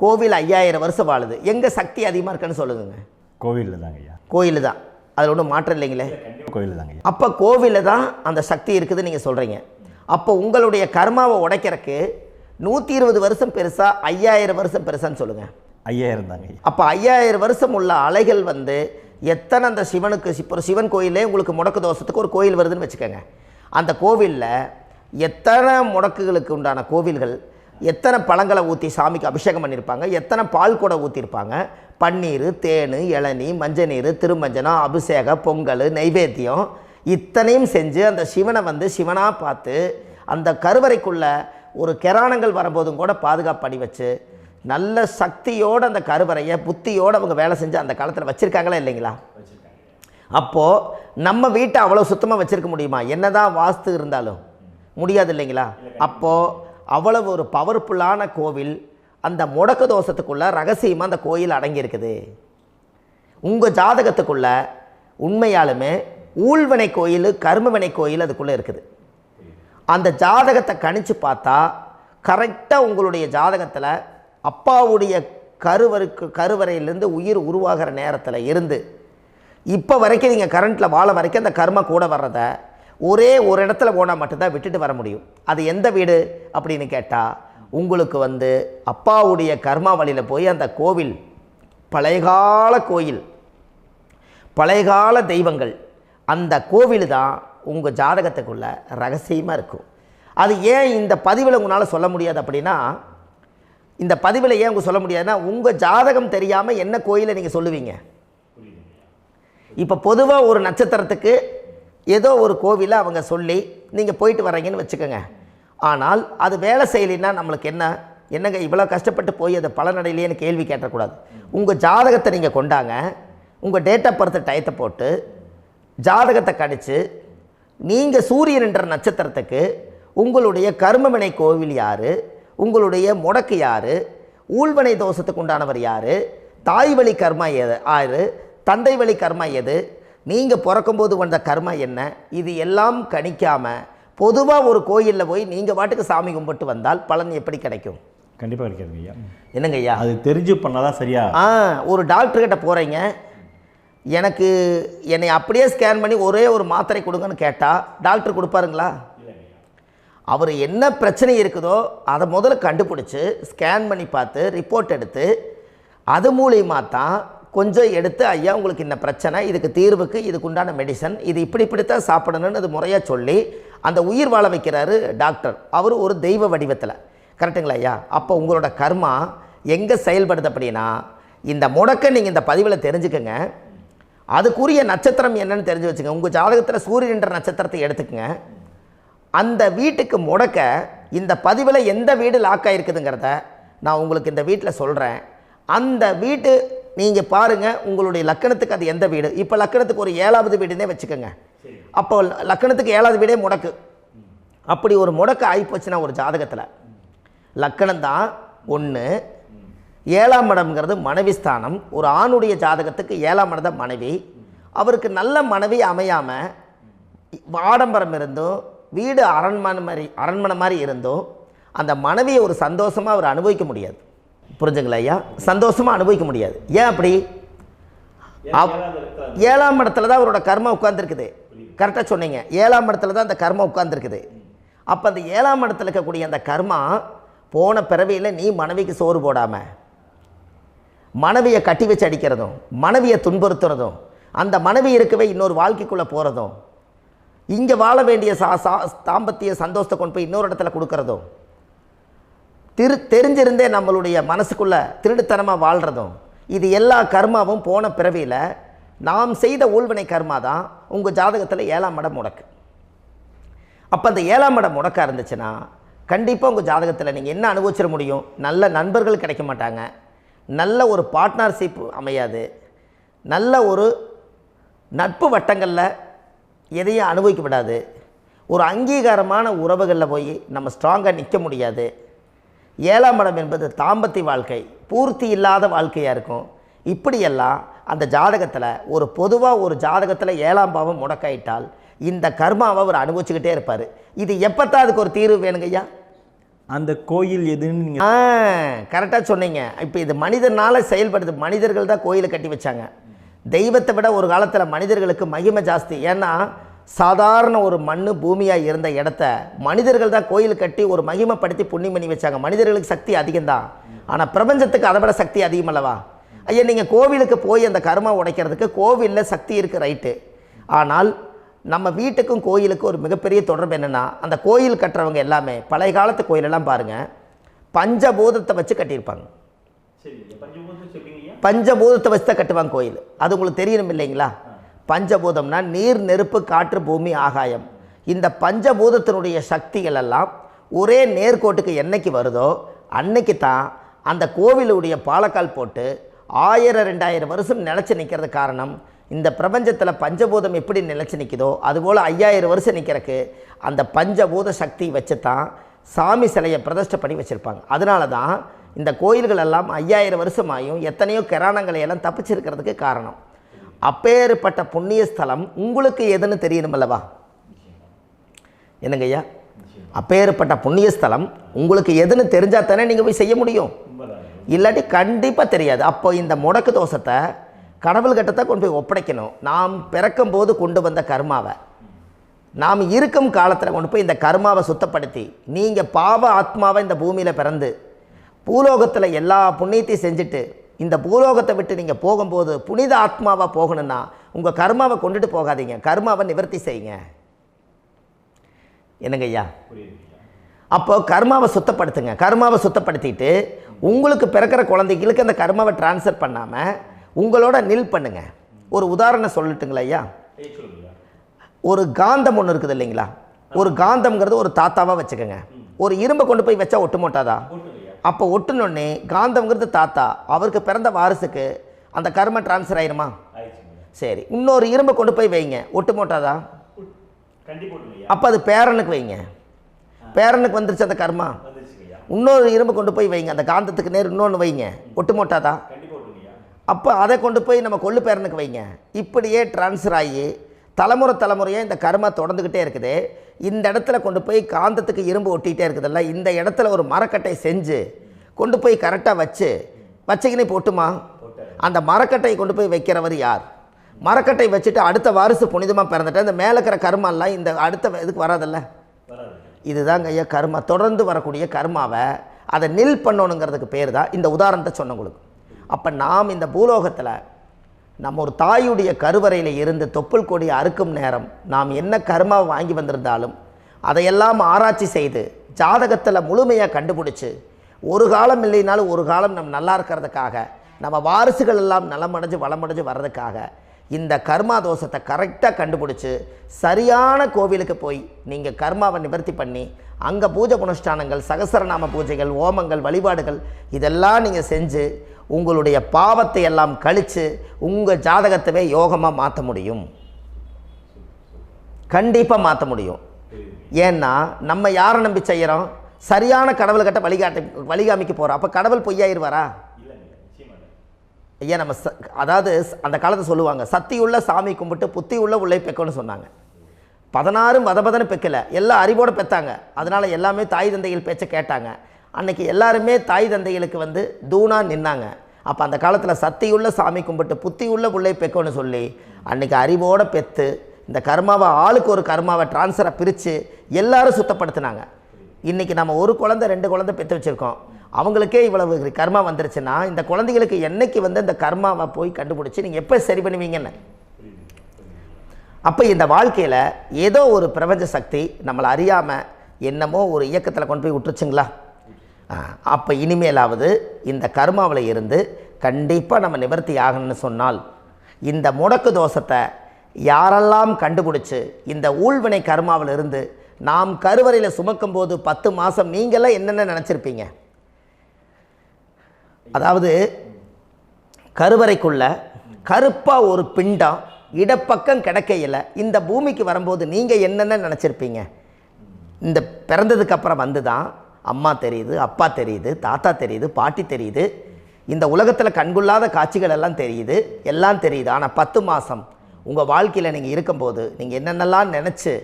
கோவில் 5000 வருஷம் வாழுது. எங்கே சக்தி அதிகமாக இருக்குன்னு சொல்லுங்க? கோவிலில் தாங்க ஐயா. கோயில் தான், அதில் ஒன்றும் மாற்றம் இல்லைங்களே. கோயில் தாங்க. அப்போ கோவிலில் தான் அந்த சக்தி இருக்குதுன்னு நீங்கள் சொல்கிறீங்க. அப்போ உங்களுடைய கர்மாவை உடைக்கிறதுக்கு 120 வருஷம் பெருசா 5000 வருஷம் பெருசான்னு சொல்லுங்கள்? 5000 தாங்க. அப்போ 5000 வருஷம் உள்ள அலைகள் வந்து எத்தனை அந்த சிவனுக்கு இப்போ சிவன் கோயிலே உங்களுக்கு முடக்கு தோஷத்துக்கு ஒரு கோயில் வருதுன்னு வச்சுக்கோங்க. அந்த கோவிலில் எத்தனை முடக்குகளுக்கு உண்டான கோவில்கள், எத்தனை பழங்களை ஊற்றி சாமிக்கு அபிஷேகம் பண்ணியிருப்பாங்க, எத்தனை பால் கூட ஊற்றிருப்பாங்க, பன்னீர், தேன், இளநீ, மஞ்சள் நீர், திருமஞ்சனம், அபிஷேகம், பொங்கல், நைவேத்தியம் இத்தனையும் செஞ்சு அந்த சிவனை வந்து சிவனாக பார்த்து அந்த கருவறைக்குள்ள ஒரு கிராணங்கள் வரும்போதும் கூட பாதுகாப்பு பண்ணி வச்சு நல்ல சக்தியோடு அந்த கருவறையை புத்தியோடு அவங்க வேலை செஞ்சு அந்த காலத்தில் வச்சுருக்காங்களா இல்லைங்களா? அப்போது நம்ம வீட்டை அவ்வளோ சுத்தமாக வச்சுருக்க முடியுமா? என்னதான் வாஸ்து இருந்தாலும் முடியாது இல்லைங்களா? அப்போது அவ்வளவு ஒரு பவர்ஃபுல்லான கோவில் அந்த முடக்கு தோஷத்துக்குள்ளே ரகசியமாக அந்த கோயில் அடங்கியிருக்குது. உங்கள் ஜாதகத்துக்குள்ளே உண்மையாலுமே ஊழ்வினை கோயில், கர்மவினை கோயில் அதுக்குள்ளே இருக்குது. அந்த ஜாதகத்தை கணிச்சு பார்த்தா கரெக்டாக உங்களுடைய ஜாதகத்தில் அப்பாவுடைய கருவறையிலேருந்து உயிர் உருவாகிற நேரத்தில் இருந்து இப்போ வரைக்கும் நீங்கள் கரண்ட்டில் வாழ வரைக்கும் அந்த கர்ம கூட வர்றதை ஒரே ஒரு இடத்துல போனால் மட்டும்தான் விட்டுட்டு வர முடியும். அது எந்த வீடு அப்படின்னு கேட்டால் உங்களுக்கு வந்து அப்பாவுடைய கர்மா வழியில் போய் அந்த கோவில் பழையகால கோயில், பழையகால தெய்வங்கள், அந்த கோவில் தான் உங்கள் ஜாதகத்துக்குள்ள ரகசியமாக இருக்கும். அது ஏன் இந்த பதிவில் உங்களால் சொல்ல முடியாது அப்படின்னா, இந்த பதிவில் ஏன் உங்க சொல்ல முடியாதுன்னா உங்கள் ஜாதகம் தெரியாமல் என்ன கோயிலை நீங்கள் சொல்லுவீங்க? இப்போ பொதுவாக ஒரு நட்சத்திரத்துக்கு ஏதோ ஒரு கோவிலை அவங்க சொல்லி நீங்கள் போயிட்டு வர்றீங்கன்னு வச்சுக்கோங்க. ஆனால் அது வேலை செய்யலைன்னா நம்மளுக்கு என்னங்க இவ்வளோ கஷ்டப்பட்டு போய் அதை பலனடையிலேன்னு கேள்வி கேட்டக்கூடாது. உங்கள் ஜாதகத்தை நீங்கள் கொண்டாங்க, உங்கள் டேட் ஆஃப் பர்த் டயத்தை போட்டு ஜாதகத்தை கணிச்சு நீங்கள் சூரியன் என்ற நட்சத்திரத்துக்கு உங்களுடைய கர்மவினை கோவில் யார், உங்களுடைய முடக்கு யார், ஊழ்வனை தோஷத்துக்கு உண்டானவர் யார், தாய் வழி கர்மா யார், தந்தை வழி கர்மா எது, நீங்கள் பிறக்கும்போது வந்த கர்மா என்ன, இது எல்லாம் கணிக்காமல் பொதுவாக ஒரு கோயிலில் போய் நீங்கள் பாட்டுக்கு சாமி கும்பிட்டு வந்தால் பலன் எப்படி கிடைக்கும்? கண்டிப்பாக கிடைக்காதுங்க ஐயா. என்னங்க ஐயா? அது தெரிஞ்சு பண்ணாதான் சரியா? ஒரு டாக்டர்கிட்ட போகிறீங்க, என்னை அப்படியே ஸ்கேன் பண்ணி ஒரே ஒரு மாத்திரை கொடுங்கன்னு கேட்டால் டாக்டர் கொடுப்பாருங்களா? அவர் என்ன பிரச்சனை இருக்குதோ அதை முதல்ல கண்டுபிடிச்சி ஸ்கேன் பண்ணி பார்த்து ரிப்போர்ட் எடுத்து அது மூலியமாக தான் கொஞ்சம் எடுத்து ஐயா உங்களுக்கு இந்த பிரச்சனை, இதுக்கு தீர்வுக்கு இதுக்குண்டான மெடிசன், இது இப்படித்தான் சாப்பிடணும்னு அது முறையாக சொல்லி அந்த உயிர் வாழ வைக்கிறாரு டாக்டர். அவர் ஒரு தெய்வ வடிவத்தில். கரெக்டுங்களா ஐயா? அப்போ உங்களோட கர்மா எங்கே செயல்படுது அப்படின்னா இந்த முடக்க நீங்கள் இந்த பதிவில் தெரிஞ்சுக்கங்க. அதுக்குரிய நட்சத்திரம் என்னன்னு தெரிஞ்சு வச்சுங்க. உங்கள் ஜாதகத்தில் சூரியன் என்ற நட்சத்திரத்தை எடுத்துக்கங்க. அந்த வீட்டுக்கு முடக்க இந்த பதிவில் எந்த வீடு லாக் ஆகிருக்குதுங்கிறத நான் உங்களுக்கு இந்த வீட்டில் சொல்கிறேன். அந்த வீட்டு நீங்கள் பாருங்கள், உங்களுடைய லக்கணத்துக்கு அது எந்த வீடு. இப்போ லக்கணத்துக்கு ஒரு 7வது வீடுன்னே வச்சுக்கோங்க. அப்போ லக்கணத்துக்கு 7வது வீடே முடக்கு. அப்படி ஒரு முடக்கு ஆகிப்போச்சுன்னா ஒரு ஜாதகத்தில் லக்கணம் தான் 1, 7ஆம் இடம்ங்கிறது மனைவி ஸ்தானம். ஒரு ஆணுடைய ஜாதகத்துக்கு 7ஆம் இடம் தான் மனைவி. அவருக்கு நல்ல மனைவி அமையாமல் ஆடம்பரம் இருந்தும் வீடு அரண்மனை மாதிரி இருந்தும் அந்த மனைவியை ஒரு சந்தோஷமாக அவர் அனுபவிக்க முடியாது. புரிஞ்சுங்களா ஐயா? சந்தோஷமாக அனுபவிக்க முடியாது. ஏன் அப்படி? 7ஆம் இடத்துல தான் அவரோட கர்மா உட்கார்ந்துருக்குது. கரெக்டாக சொன்னீங்க. 7ஆம் இடத்துல தான் அந்த கர்மா உட்கார்ந்துருக்குது. அப்போ அந்த 7ஆம் இடத்துல இருக்கக்கூடிய அந்த கர்மா போன பிறவியில் நீ மனைவிக்கு சோறு போடாமல் மனைவியை கட்டி வச்சு அடிக்கிறதும், மனைவியை துன்புறுத்துறதும், அந்த மனைவி இருக்கவே இன்னொரு வாழ்க்கைக்குள்ளே போகிறதும், இங்கே வாழ வேண்டிய தாம்பத்திய சந்தோஷத்தை கொண்டு போய் இன்னொரு இடத்துல கொடுக்கறதும், தெரிஞ்சிருந்தே நம்மளுடைய மனசுக்குள்ளே திருடுத்தனமாக வாழ்கிறதும், இது எல்லா கர்மாவும் போன பிறவியில் நாம் செய்த ஊழ்வினை கர்மா தான் உங்கள் ஜாதகத்தில் 7ஆம் இடம் முடக்கு. அப்போ அந்த 7ஆம் இடம் முடக்கா இருந்துச்சுன்னா கண்டிப்பாக உங்கள் ஜாதகத்தில் நீங்கள் என்ன அனுபவிச்சிட முடியும்? நல்ல நண்பர்கள் கிடைக்க மாட்டாங்க, நல்ல ஒரு பார்ட்னர்ஷிப் அமையாது, நல்ல ஒரு நட்பு வட்டங்களில் எதையும் அனுபவிக்க விடாது, ஒரு அங்கீகாரமான உறவுகளில் போய் நம்ம ஸ்ட்ராங்காக நிற்க முடியாது. 7ஆம் இடம் என்பது தாம்பத்திய வாழ்க்கை, பூர்த்தி இல்லாத வாழ்க்கையாக இருக்கும். இப்படியெல்லாம் அந்த ஜாதகத்தில் ஒரு பொதுவாக ஒரு ஜாதகத்தில் 7ஆம் பாவம் முடக்காயிட்டால் இந்த கர்மாவை அவர் அனுபவிச்சுக்கிட்டே இருப்பார். இது எப்போத்தான் அதுக்கு ஒரு தீர்வு வேணுங்கய்யா? அந்த கோயில் எதுன்னு நீங்கள் கரெக்டாக சொன்னீங்க. இப்போ இது மனிதனால் செயல்படுது. மனிதர்கள் தான் கோயிலை கட்டி வச்சாங்க. தெய்வத்தை விட ஒரு காலத்தில் மனிதர்களுக்கு மகிமை ஜாஸ்தி. ஏன்னா சாதாரண ஒரு மண் பூமியாக இருந்த இடத்த மனிதர்கள் தான் கோயில் கட்டி ஒரு மகிமைப்படுத்தி புண்ணியம் பண்ணி வச்சாங்க. மனிதர்களுக்கு சக்தி அதிகம்தான், ஆனால் பிரபஞ்சத்துக்கு அதை விட சக்தி அதிகம் அல்லவா? ஐயா, நீங்கள் கோவிலுக்கு போய் அந்த கர்மா உடைக்கிறதுக்கு கோவிலில் சக்தி இருக்குது, ரைட்டு. ஆனால் நம்ம வீட்டுக்கும் கோயிலுக்கும் ஒரு மிகப்பெரிய தொடர்பு என்னென்னா, அந்த கோயில் கட்டுறவங்க எல்லாமே பழைய காலத்து கோயிலெல்லாம் பாருங்கள், பஞ்சபூதத்தை வச்சு கட்டியிருப்பாங்க. பஞ்சபூதத்தை வச்சு தான் கட்டுவாங்க கோயில். அது உங்களுக்கு தெரியணும் இல்லைங்களா? பஞ்சபூதம்னா நீர், நெருப்பு, காற்று, பூமி, ஆகாயம். இந்த பஞ்சபூதத்தினுடைய சக்திகள் எல்லாம் ஒரே நேர்கோட்டுக்கு என்னைக்கு வருதோ அன்னைக்கு தான் அந்த கோவிலுடைய பாலக்கால் போட்டு 1000-2000 வருஷம் நிலச்சி நிற்கிறது. காரணம், இந்த பிரபஞ்சத்தில் பஞ்சபூதம் எப்படி நிலச்சி நிற்குதோ அதுபோல் 5000 வருஷம் நிற்கிறதுக்கு அந்த பஞ்சபூத சக்தி வச்சு தான் சாமி சிலையை பிரதிஷ்டை பண்ணி வச்சுருப்பாங்க. அதனால தான் இந்த கோயில்கள் எல்லாம் 5000 வருஷமாயும் எத்தனையோ கிராணங்களை எல்லாம் தப்பிச்சிருக்கிறதுக்கு காரணம். அப்பேற்பட்ட புண்ணிய ஸ்தலம் உங்களுக்கு எதுன்னு தெரியணும் அல்லவா? என்னங்க ஐயா? அப்பேற்பட்ட புண்ணிய ஸ்தலம் உங்களுக்கு எதுன்னு தெரிஞ்சால் தானே நீங்கள் போய் செய்ய முடியும், இல்லாட்டி கண்டிப்பாக தெரியாது. அப்போ இந்த முடக்கு தோஷத்தை கடவுள்கிட்ட கொண்டு போய் ஒப்படைக்கணும். நாம் பிறக்கும் போது கொண்டு வந்த கர்மாவை நாம் இருக்கும் காலத்தில் கொண்டு போய் இந்த கர்மாவை சுத்தப்படுத்தி, நீங்கள் பாவ ஆத்மாவை இந்த பூமியில் பிறந்து பூலோகத்தில் எல்லா புண்ணியத்தையும் செஞ்சுட்டு இந்த பூலோகத்தை விட்டு நீங்கள் போகும்போது புனித ஆத்மாவாக போகணுன்னா உங்கள் கர்மாவை கொண்டுட்டு போகாதீங்க, கர்மாவை நிவர்த்தி செய்யுங்க. என்னங்க ஐயா? அப்போ கர்மாவை சுத்தப்படுத்துங்க. கர்மாவை சுத்தப்படுத்திட்டு உங்களுக்கு பிறக்கிற குழந்தைகளுக்கு அந்த கர்மாவை டிரான்ஸ்ஃபர் பண்ணாமல் உங்களோட நில் பண்ணுங்க. ஒரு உதாரணம் சொல்லட்டுங்களா ஐயா? ஒரு காந்தம் ஒன்று இருக்குது இல்லைங்களா? ஒரு காந்தம்ங்கிறது ஒரு தாத்தாவாக வச்சுக்கோங்க. ஒரு இரும்பை கொண்டு போய் வச்சா ஒட்டு மோட்டாதா? அப்போ ஒட்டுனோடனே காந்தம்ங்கிறது தாத்தா, அவருக்கு பிறந்த வாரிசுக்கு அந்த கர்ம டிரான்ஸ்ஃபர் ஆயிருமா? சரி, இன்னொரு இரும்பை கொண்டு போய் வைங்க, ஒட்டு மோட்டாதா? அப்போ அது பேரனுக்கு வைங்க, பேரனுக்கு வந்துருச்சு அந்த கர்மா. இன்னொரு இரும்பை கொண்டு போய் வைங்க, அந்த காந்தத்துக்கு நேர் இன்னொன்று வைங்க, ஒட்டு மோட்டாதா? அப்போ அதை கொண்டு போய் நம்ம கொள்ளு பேரனுக்கு வைங்க. இப்படியே டிரான்ஸ்ஃபர் ஆகி தலைமுறையாக இந்த கர்மா தொடர்ந்துக்கிட்டே இருக்குது. இந்த இடத்துல கொண்டு போய் காந்தத்துக்கு இரும்பு ஒட்டிகிட்டே இருக்குதுல்ல, இந்த இடத்துல ஒரு மரக்கட்டை செஞ்சு கொண்டு போய் கரெக்டாக வச்சுக்கினே போட்டுமா? அந்த மரக்கட்டையை கொண்டு போய் வைக்கிறவர் யார்? மரக்கட்டை வச்சுட்டு அடுத்த வாரிசு புனிதமாக பிறந்துட்டு அந்த மேலே இருக்கிற கர்மாலாம் இந்த அடுத்த இதுக்கு வராதில்ல. இதுதாங்க ஐயா கர்மா. தொடர்ந்து வரக்கூடிய கர்மாவை அதை நில் பண்ணணுங்கிறதுக்கு பேர் தான் இந்த உதாரணத்தை சொன்னவங்களுக்கு. அப்போ நாம் இந்த பூலோகத்தில் நம்ம ஒரு தாயுடைய கருவறையில் இருந்து தொப்புள் கொடி அறுக்கும் நேரம் நாம் என்ன கர்மாவை வாங்கி வந்திருந்தாலும் அதையெல்லாம் ஆராய்ச்சி செய்து ஜாதகத்தில் முழுமையாக கண்டுபிடிச்சி ஒரு காலம் இல்லைனாலும் ஒரு காலம் நம்ம நல்லா இருக்கிறதுக்காக, நம்ம வாரிசுகள் எல்லாம் நலமடைஞ்சு வளமடைஞ்சு வர்றதுக்காக இந்த கர்மா தோஷத்தை கரெக்டாக கண்டுபிடிச்சி சரியான கோவிலுக்கு போய் நீங்கள் கர்மாவை நிவர்த்தி பண்ணி அங்கே பூஜை புனஸ்தானங்கள், சகசரநாம பூஜைகள், ஓமங்கள், வழிபாடுகள் இதெல்லாம் நீங்கள் செஞ்சு உங்களுடைய பாவத்தை எல்லாம் கழித்து உங்கள் ஜாதகத்தவே யோகமாக மாற்ற முடியும். கண்டிப்பாக மாற்ற முடியும். ஏன்னா நம்ம யாரை நம்பி செய்கிறோம்? சரியான கடவுள்கிட்ட வழிகாமிக்க போகிறோம். அப்போ கடவுள் பொய்யாயிருவாரா? ஐயா நம்ம அதாவது அந்த காலத்தை சொல்லுவாங்க, சத்தியுள்ள சாமி கும்பிட்டு புத்தி உள்ள உள்ளே பெக்கணும்னு சொன்னாங்க. 16 வதபதன்னு பெக்கலை, எல்லாம் அறிவோடு பெற்றாங்க. அதனால் எல்லாமே தாய் தந்தைகள் பேச்சை கேட்டாங்க. அன்றைக்கி எல்லாருமே தாய் தந்தைகளுக்கு தூணாக நின்னாங்க. அப்போ அந்த காலத்தில் சத்தியுள்ள சாமி கும்பிட்டு புத்தி உள்ள உள்ளே பெக்கணும்னு சொல்லி அன்றைக்கி அறிவோடு பெற்று இந்த கர்மாவை ஆளுக்கு ஒரு கர்மாவை டிரான்ஸ்ஃபரை பிரித்து எல்லாரும் சுத்தப்படுத்தினாங்க. இன்றைக்கி நம்ம ஒரு குழந்தை 2 குழந்தை பெற்று வச்சுருக்கோம். அவங்களுக்கே இவ்வளவு கர்மா வந்துருச்சுன்னா இந்த குழந்தைகளுக்கு என்னைக்கு இந்த கர்மாவை போய் கண்டுபிடிச்சி நீங்கள் எப்போ சரி பண்ணுவீங்கன்னு. அப்போ இந்த வாழ்க்கையில் ஏதோ ஒரு பிரபஞ்ச சக்தி நம்மளை அறியாமல் என்னமோ ஒரு இயக்கத்தில் கொண்டு போய் விட்டுருச்சுங்களா? அப்போ இனிமேலாவது இந்த கர்மாவில் இருந்து கண்டிப்பாக நம்ம நிவர்த்தி ஆகணும்னு சொன்னால் இந்த முடக்கு தோஷத்தை யாரெல்லாம் கண்டுபிடிச்சி இந்த ஊழ்வினை கர்மாவில் இருந்து நாம் கருவறையில் சுமக்கும் போது 10 மாதம் நீங்களாம் என்னென்ன நினச்சிருப்பீங்க? அதாவது கருவறைக்குள்ள கருப்பாக ஒரு பிண்டம் இடப்பக்கம் கிடக்கையில் இந்த பூமிக்கு வரும்போது நீங்கள் என்னென்ன நினச்சிருப்பீங்க? இந்த பிறந்ததுக்கு அப்புறம் வந்து தான் அம்மா தெரியுது, அப்பா தெரியுது, தாத்தா தெரியுது, பாட்டி தெரியுது, இந்த உலகத்தில் கண்கொள்ளாத காட்சிகள் எல்லாம் தெரியுது, எல்லாம் தெரியுது. ஆனால் 10 மாதம் உங்கள் வாழ்க்கையில் நீங்கள் இருக்கும்போது நீங்கள் என்னென்னலாம் நினச்சி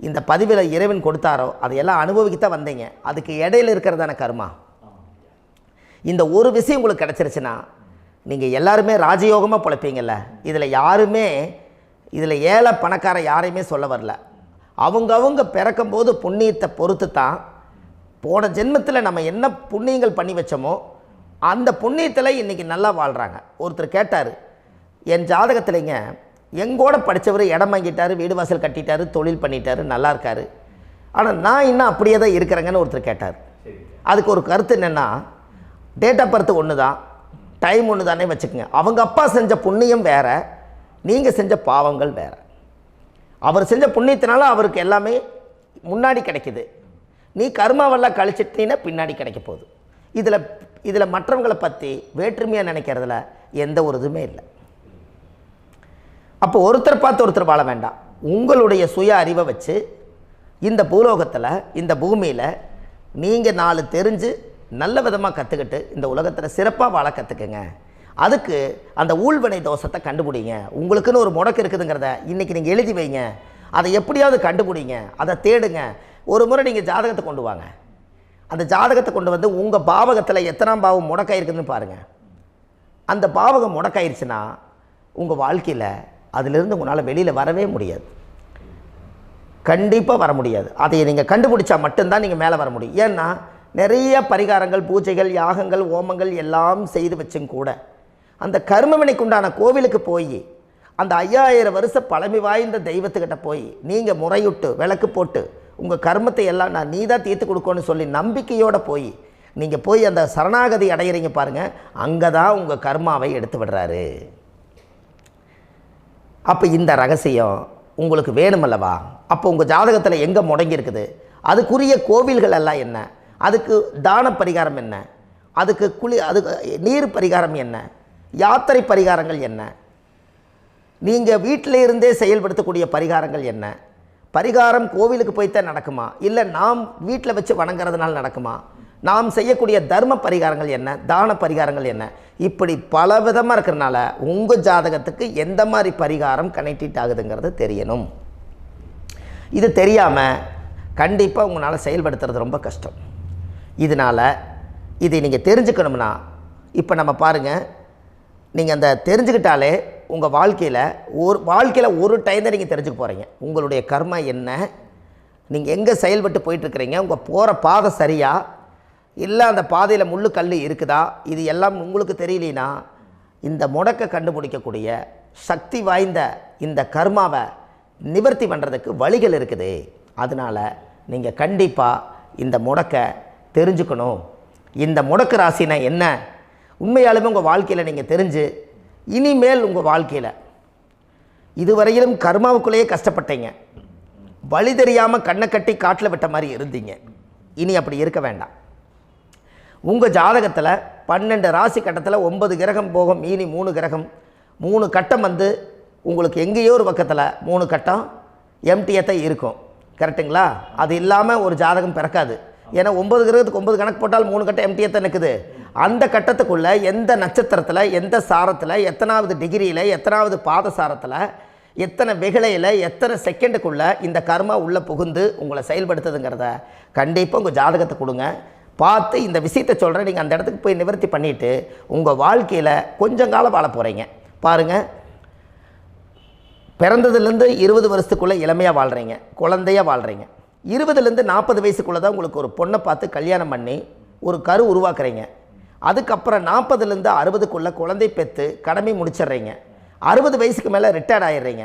இந்த பதிவில் இறைவன் கொடுத்தாரோ அதையெல்லாம் அனுபவிக்கத்தான் வந்தீங்க. அதுக்கு இடையில இருக்கிறதான கர்மா. இந்த ஒரு விஷயம் உங்களுக்கு கிடச்சிருச்சுன்னா நீங்கள் எல்லாருமே ராஜயோகமாக பிழைப்பீங்கள்ல. இதில் ஏழை பணக்கார யாரையுமே சொல்ல வரல. அவங்க பிறக்கும்போது புண்ணியத்தை பொறுத்து தான் போன ஜென்மத்தில் நம்ம என்ன புண்ணியங்கள் பண்ணி வச்சோமோ அந்த புண்ணியத்தில் இன்றைக்கி நல்லா வாழ்கிறாங்க. ஒருத்தர் கேட்டார், என் ஜாதகத்தில்ங்க எங்கூட படித்தவர் இடம் வாங்கிட்டார், வீடு வாசல் கட்டிட்டார், தொழில் பண்ணிட்டார், நல்லா இருக்கார், ஆனால் நான் இன்னும் அப்படியே தான் இருக்கிறேங்கன்னு ஒருத்தர் கேட்டார். அதுக்கு ஒரு கருத்து என்னென்னா, டேட் ஆஃப் பர்த் ஒன்று தான், டைம் ஒன்று தானே வச்சுக்கோங்க. அவங்க அப்பா செஞ்ச புண்ணியம் வேறு, நீங்கள் செஞ்ச பாவங்கள் வேறு. அவர் செஞ்ச புண்ணியத்தினால அவருக்கு எல்லாமே முன்னாடி கிடைக்குது. நீ கர்மாவெல்லாம் கழிச்சிட்டீங்கன்னா பின்னாடி கிடைக்க போகுது. இதில் மற்றவங்களை பற்றி வேற்றுமையாக நினைக்கிறதுல எந்த ஒரு இதுவுமே இல்லை. அப்போ ஒருத்தர் பார்த்து ஒருத்தர் வாழ வேண்டாம். உங்களுடைய சுய அறிவை வச்சு இந்த பூலோகத்தில் இந்த பூமியில் நீங்கள் 4 தெரிஞ்சு நல்ல விதமாக கற்றுக்கிட்டு இந்த உலகத்தில் சிறப்பாக வாழ கற்றுக்குங்க. அதுக்கு அந்த ஊழ்வினை தோஷத்தை கண்டுபிடிங்க. உங்களுக்குன்னு ஒரு முடக்கு இருக்குதுங்கிறத இன்றைக்கி நீங்கள் எழுதி வைங்க. அதை எப்படியாவது கண்டுபிடிங்க, அதை தேடுங்க. ஒரு முறை நீங்கள் ஜாதகத்தை கொண்டு வாங்க. அந்த ஜாதகத்தை கொண்டு வந்து உங்கள் பாவகத்தில் எத்தனாம் பாவம் முடக்காயிருக்குதுன்னு பாருங்கள். அந்த பாவகம் முடக்காயிருச்சுன்னா உங்கள் வாழ்க்கையில் அதிலிருந்து உங்களால் வெளியில் வரவே முடியாது. கண்டிப்பாக வர முடியாது. அதை நீங்கள் கண்டுபிடிச்சா மட்டும்தான் நீங்கள் மேலே வர முடியும். ஏன்னா நிறைய பரிகாரங்கள், பூஜைகள், யாகங்கள், ஓமங்கள் எல்லாம் செய்து வச்சும் கூட அந்த கர்மவினைக்கு உண்டான கோவிலுக்கு போய் அந்த 5000 வருஷ பழமை வாய்ந்த தெய்வத்துக்கிட்ட போய் நீங்கள் முறையிட்டு விளக்கு போட்டு உங்கள் கர்மத்தை எல்லாம் நான் நீ தான் தீர்த்து கொடுக்கணும்னு சொல்லி நம்பிக்கையோடு நீங்கள் போய் அந்த சரணாகதி அடையிறீங்க பாருங்கள், அங்கே தான் உங்கள் கர்மாவை எடுத்து விடுறாரு. அப்போ இந்த ரகசியம் உங்களுக்கு வேணுமல்லவா? அப்போ உங்கள் ஜாதகத்தில் எங்கே முடங்கி அதுக்குரிய கோவில்கள் எல்லாம் என்ன, அதுக்கு தான பரிகாரம் என்ன, அதுக்கு நீர் பரிகாரம் என்ன, யாத்திரை பரிகாரங்கள் என்ன, நீங்கள் வீட்டில் இருந்தே செயல்படுத்தக்கூடிய பரிகாரங்கள் என்ன, பரிகாரம் கோவிலுக்கு போய்த்தான் நடக்குமா, இல்லை நாம் வீட்டில் வச்சு வணங்குறதுனால நடக்குமா, நாம் செய்யக்கூடிய தர்ம பரிகாரங்கள் என்ன, தான பரிகாரங்கள் என்ன, இப்படி பல விதமாக இருக்கிறனால உங்கள் ஜாதகத்துக்கு எந்த மாதிரி பரிகாரம் கனெக்ட் ஆகுதுங்கிறது தெரியணும். இது தெரியாமல் கண்டிப்பாக உங்களால் செயல்படுத்துறது ரொம்ப கஷ்டம். இதனால் இதை நீங்கள் தெரிஞ்சுக்கணும்னா இப்போ நம்ம பாருங்கள், நீங்கள் அந்த தெரிஞ்சுக்கிட்டாலே உங்கள் வாழ்க்கையில் ஒரு டைம் தான் நீங்கள் தெரிஞ்சுக்க போகிறீங்க. உங்களுடைய கர்மா என்ன, நீங்கள் எங்கே செயல்பட்டு போயிட்டுருக்கிறீங்க, உங்கள் போகிற பாதை சரியா இல்லை அந்த பாதையில் முள்ளு கல் இருக்குதா, இது எல்லாம் உங்களுக்கு தெரியலனா இந்த முடக்கை கண்டுபிடிக்கக்கூடிய சக்தி வாய்ந்த இந்த கர்மாவை நிவர்த்தி பண்ணுறதுக்கு வழிகள் இருக்குது. அதனால் நீங்கள் கண்டிப்பாக இந்த முடக்கை தெரிஞ்சுக்கணும். இந்த முடக்கு ராசினா என்ன உண்மையாலுமே உங்கள் வாழ்க்கையில் நீங்கள் தெரிஞ்சு இனிமேல் உங்கள் வாழ்க்கையில் இதுவரையிலும் கர்மாவுக்குள்ளேயே கஷ்டப்பட்டீங்க, வழி தெரியாமல் கண்ணை கட்டி காட்டில் விட்ட மாதிரி இருந்தீங்க. இனி அப்படி இருக்க வேண்டாம். உங்கள் ஜாதகத்தில் 12 ராசி கட்டத்தில் 9 கிரகம் போகும், மீனி 3 கிரகம், 3 கட்டம் உங்களுக்கு எங்கேயோ ஒரு பக்கத்தில் 3 கட்டம் எம்டியாக தான் இருக்கும். கரெக்டுங்களா? அது இல்லாமல் ஒரு ஜாதகம் பிறக்காது. ஏன்னா 9 கிரகத்துக்கு 9 கணக்கு போட்டால் 3 கட்டம் எம்டியாக தான் நிற்குது. அந்த கட்டத்துக்குள்ளே எந்த நட்சத்திரத்தில், எந்த சாரத்தில், எத்தனாவது டிகிரியில், எத்தனாவது பாதசாரத்தில், எத்தனை வெகுளையில், எத்தனை செகண்டுக்குள்ளே இந்த கர்மா உள்ளே புகுந்து உங்களை செயல்படுத்துதுங்கிறத கண்டிப்பாக உங்கள் ஜாதகத்தை கொடுங்க. பார்த்து இந்த விஷயத்தை சொல்கிறேன், நீங்கள் அந்த இடத்துக்கு போய் நிவர்த்தி பண்ணிவிட்டு உங்கள் வாழ்க்கையில் கொஞ்சம் காலம் வாழ போகிறீங்க. பாருங்கள், பிறந்ததுலேருந்து 20 வருஷத்துக்குள்ளே இளமையாக வாழ்கிறீங்க, குழந்தையாக வாழ்கிறீங்க. 20லேருந்து 40 வயசுக்குள்ளே தான் உங்களுக்கு ஒரு பொண்ணை பார்த்து கல்யாணம் பண்ணி ஒரு கரு உருவாக்குறீங்க. அதுக்கப்புறம் 40லேருந்து 60க்குள்ளே குழந்தை பெற்று கடமை முடிச்சிடுறீங்க. 60 வயசுக்கு மேலே ரிட்டையர்ட் ஆகிடுறீங்க.